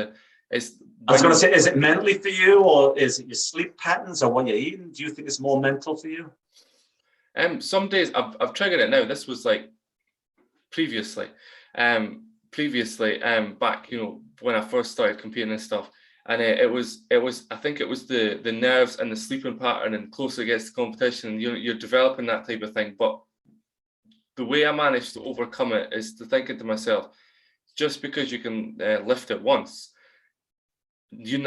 going to say, is it mentally for you, or is it your sleep patterns, or what you're eating? Do you think it's more mental for you? Some days I've triggered it now. This was like previously, back, when I first started competing and stuff. And it was I think it was the nerves and the sleeping pattern, and closer it gets to competition, you're developing that type of thing. But the way I managed to overcome it is to thinking to myself, just because you can lift it once, you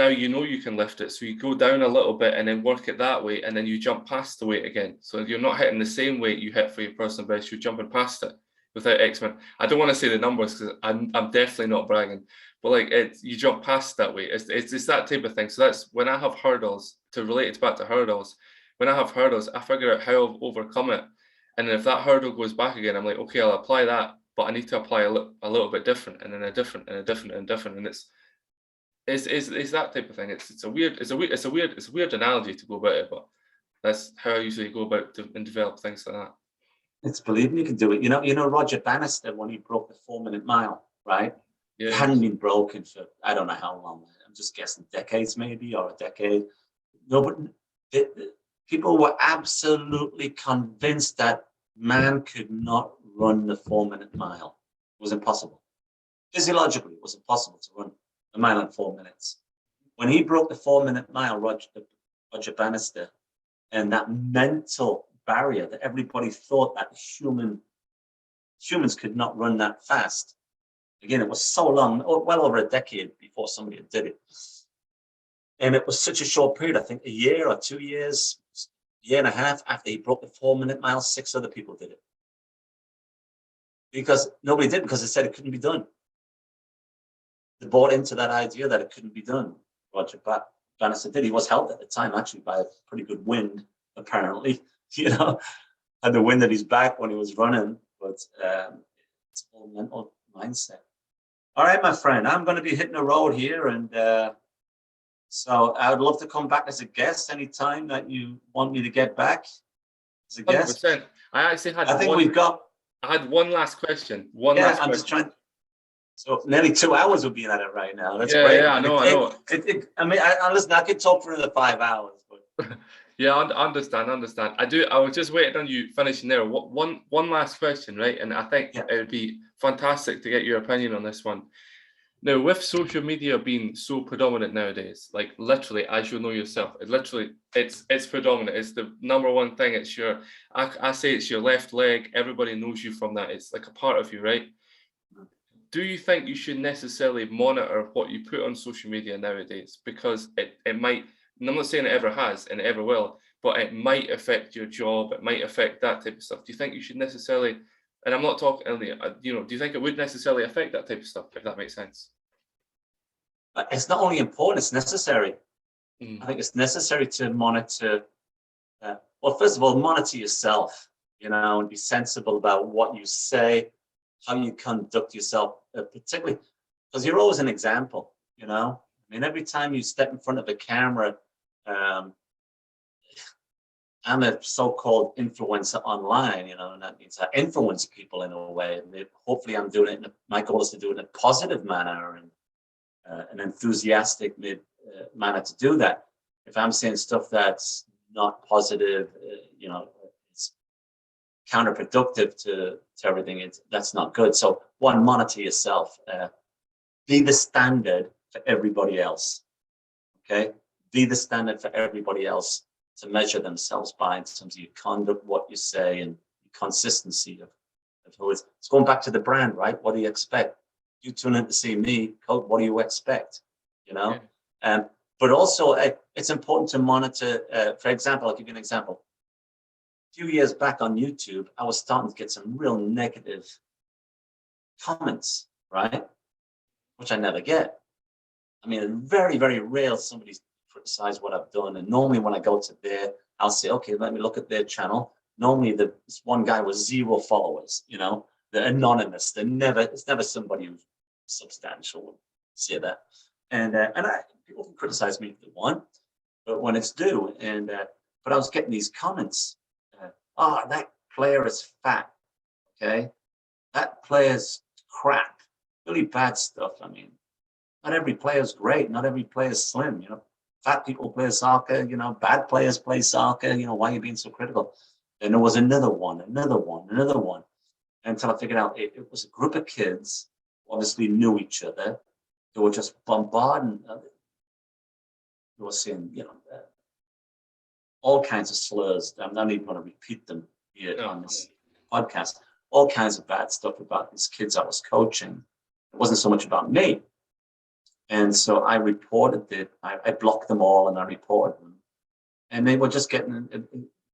can lift it. So you go down a little bit and then work it that way, and then you jump past the weight again. So you're not hitting the same weight you hit for your personal best, you're jumping past it without X-Men. I don't want to say the numbers because I'm definitely not bragging, but you jump past that weight. It's that type of thing. So that's when I have hurdles, to relate it back to hurdles. When I have hurdles, I figure out how I'll overcome it. And then if that hurdle goes back again, I'm like, okay, I'll apply that, but I need to apply a little bit different, and then a different, and a different, and different. And it's that type of thing. It's a weird analogy to go about it, but that's how I usually go about and develop things like that. It's believing you can do it. You know Roger Bannister, when he broke the 4-minute mile, right? Yeah. It hadn't been broken for I don't know how long. I'm just guessing decades, maybe, or a decade. No, but people were absolutely convinced that man could not run the 4-minute mile. It was impossible. Physiologically, it was impossible to run a mile in 4 minutes. When he broke the 4-minute mile, Roger Bannister, and that mental barrier that everybody thought that humans could not run that fast. Again, it was so long, well over a decade before somebody did it. And it was such a short period, I think a year or 2 years, year and a half after he broke the 4-minute mile, 6 other people did it. Because nobody did, because they said it couldn't be done. They bought into that idea that it couldn't be done. Roger Bannister did. He was helped at the time, actually, by a pretty good wind, apparently. Had the wind at his back when he was running. But it's all mental mindset. All right, my friend, I'm going to be hitting the road here. And so I would love to come back as a guest anytime that you want me to get back as a guest. 100%. I actually had I had one last question. I'm just trying. So nearly 2 hours we'll be at it right now. That's great. Yeah, I know. Listen, I could talk for another 5 hours. But yeah, I understand. I was just waiting on you finishing there. One last question, right? And I think it would be fantastic to get your opinion on this one. Now, with social media being so predominant nowadays, like literally, as you know yourself, it's predominant. It's the number one thing. It's I say it's your left leg. Everybody knows you from that. It's like a part of you, right? Do you think you should necessarily monitor what you put on social media nowadays? Because it might, and I'm not saying it ever has and it ever will, but it might affect your job. It might affect that type of stuff. Do you think you should necessarily, and I'm not talking, do you think it would necessarily affect that type of stuff, if that makes sense? It's not only important, it's necessary. I think it's necessary to monitor. Well, first of all, monitor yourself, and be sensible about what you say, how you conduct yourself, particularly because you're always an example, every time you step in front of a camera, I'm a so-called influencer online, and that means I influence people in a way. And hopefully I'm doing it, my goal is to do it in a positive manner and an enthusiastic manner to do that. If I'm saying stuff that's not positive, it's counterproductive to everything. That's not good. So one, monitor yourself. Be the standard for everybody else. Okay, be the standard for everybody else to measure themselves by in terms of your conduct, what you say, and consistency of who is. It's going back to the brand, right? What do you expect? You tune in to see me, Coach. What do you expect? But also it's important to monitor. For example, I'll give you an example. A few years back on YouTube, I was starting to get some real negative comments, right? Which I never get. I mean, very, very rare somebody criticize what I've done. And normally when I go to there, I'll say, okay, let me look at their channel. Normally this one guy with 0 followers, they're anonymous. It's never somebody who's substantial. Say that. And people can criticize me if they want, but when it's due. But I was getting these comments. That player is fat. Okay. That player's crap. Really bad stuff. I mean, not every player's great. Not every player's slim. Fat people play soccer. Bad players play soccer. Why are you being so critical? And there was another one, until I figured out it was a group of kids, obviously knew each other. They were just bombarding. They were saying, all kinds of slurs. I'm not even going to repeat them here on this podcast. All kinds of bad stuff about these kids I was coaching. It wasn't so much about me. And so I reported it. I blocked them all and I reported them. And they were just getting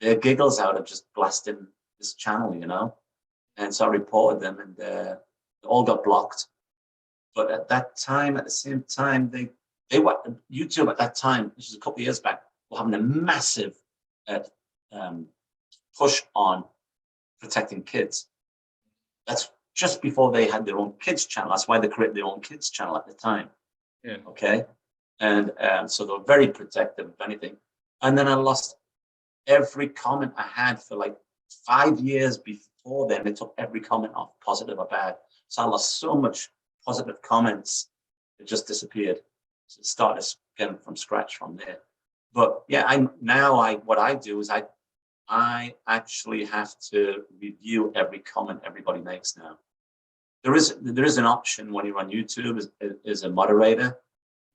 their giggles out of just blasting this channel, And so I reported them and they all got blocked. But at the same time, they were YouTube at that time, which is a couple of years back, were having a massive push on protecting kids. That's just before they had their own kids channel. That's why they created their own kids channel at the time. Yeah. Okay. And so they were very protective of anything. And then I lost every comment I had for like 5 years before then. They took every comment off, positive or bad. So I lost so much positive comments. It just disappeared. So it started again from scratch from there. But yeah, what I do is I actually have to review every comment everybody makes now. There is an option when you're on YouTube as a moderator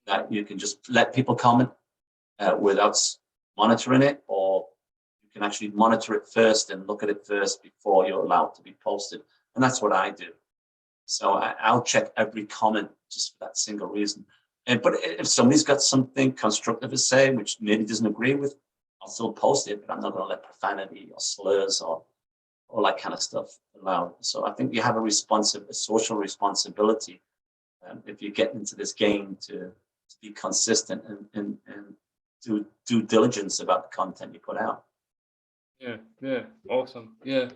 that you can just let people comment without monitoring it, or you can actually monitor it first and look at it first before you're allowed to be posted. And that's what I do. So I'll check every comment just for that single reason. But if somebody's got something constructive to say, which maybe doesn't agree with, I'll still post it, but I'm not going to let profanity or slurs or that kind of stuff allowed. So I think you have a social responsibility if you get into this game to be consistent and do due diligence about the content you put out. Yeah, awesome. Yeah.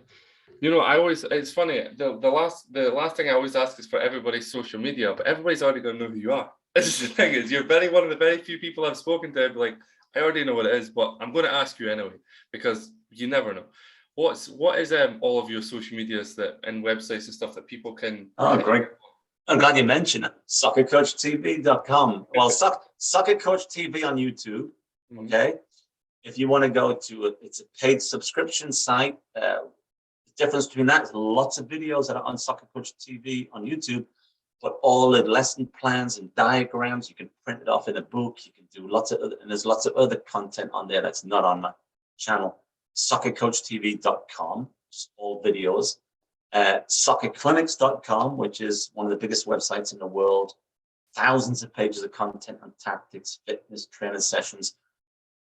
It's funny, the last thing I always ask is for everybody's social media, but everybody's already going to know who you are. This is the thing, is you're one of the very few people I've spoken to. Like, I already know what it is, but I'm going to ask you anyway, because you never know. What is all of your social medias and websites and stuff that people can? Oh, great. I'm glad you mentioned it. SoccerCoachTV.com. Well, Soccer Coach TV on YouTube. Okay. If you want to go to it's a paid subscription site. The difference between that is lots of videos that are on Soccer Coach TV on YouTube, but all the lesson plans and diagrams, you can print it off in a book. You can do and there's lots of other content on there that's not on my channel. SoccerCoachTV.com, just all videos. SoccerClinics.com, which is one of the biggest websites in the world. Thousands of pages of content on tactics, fitness, training sessions,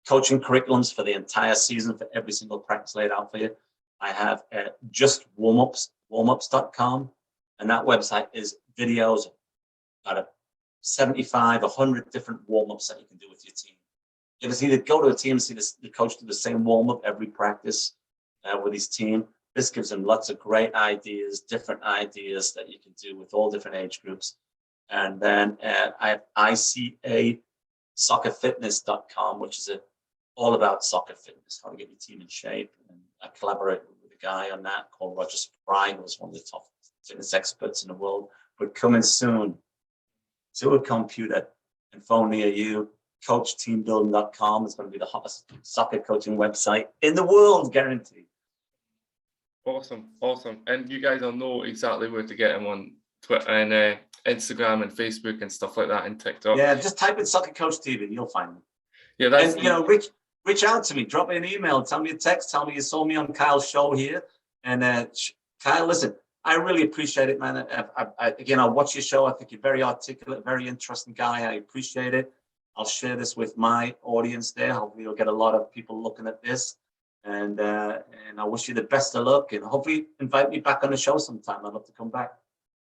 coaching curriculums for the entire season for every single practice laid out for you. I have just warmups.com, and that website is videos out of 75, 100 different warm-ups that you can do with your team. You ever see go to a team and see the coach do the same warm-up every practice with his team? This gives them lots of great ideas, different ideas that you can do with all different age groups. And then I have ICA soccerfitness.com, which is all about soccer fitness, how to get your team in shape. And I collaborate with a guy on that called Roger Spry, who was one of the top fitness experts in the world. But coming soon to a computer and phone near you, coachteambuilding.com is going to be the hottest soccer coaching website in the world, guaranteed. Awesome. And you guys will know exactly where to get him on Twitter and Instagram and Facebook and stuff like that, and TikTok. Yeah, just type in Soccer Coach TV and you'll find me. Yeah, that's and reach out to me, drop me an email, tell me a text, tell me you saw me on Kyle's show here. And Kyle, listen, I really appreciate it, man. I watch your show. I think you're very articulate, very interesting guy. I appreciate it. I'll share this with my audience there. Hopefully you'll get a lot of people looking at this. And I wish you the best of luck, and hopefully invite me back on the show sometime. I'd love to come back.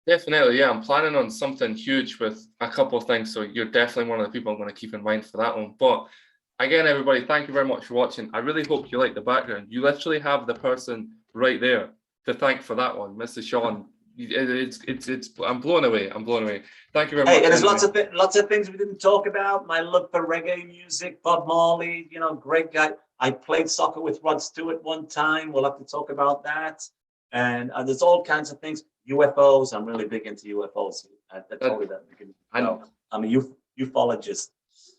Definitely, yeah. I'm planning on something huge with a couple of things, so you're definitely one of the people I'm going to keep in mind for that one. But again, everybody, thank you very much for watching. I really hope you like the background. You literally have the person right there to thank for that one, Mr. Shaun. It's I'm blown away. Thank you very much. Hey, and there's lots of things we didn't talk about. My love for reggae music, Bob Marley, great guy. I played soccer with Rod Stewart one time. We'll have to talk about that. And there's all kinds of things. UFOs. I'm really big into UFOs. I told you that. I'm a ufologist.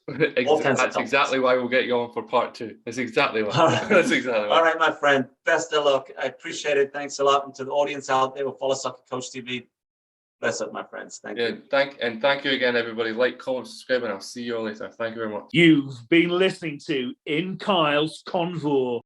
That's exactly why we'll get you on for part 2. That's exactly why. That's exactly why. All right, my friend. Best of luck. I appreciate it. Thanks a lot. And to the audience out there who follow Soccer Coach TV, bless up, my friends. Thank you. Thank you again, everybody. Like, comment, subscribe, and I'll see you all later. Thank you very much. You've been listening to Inkylesconvo.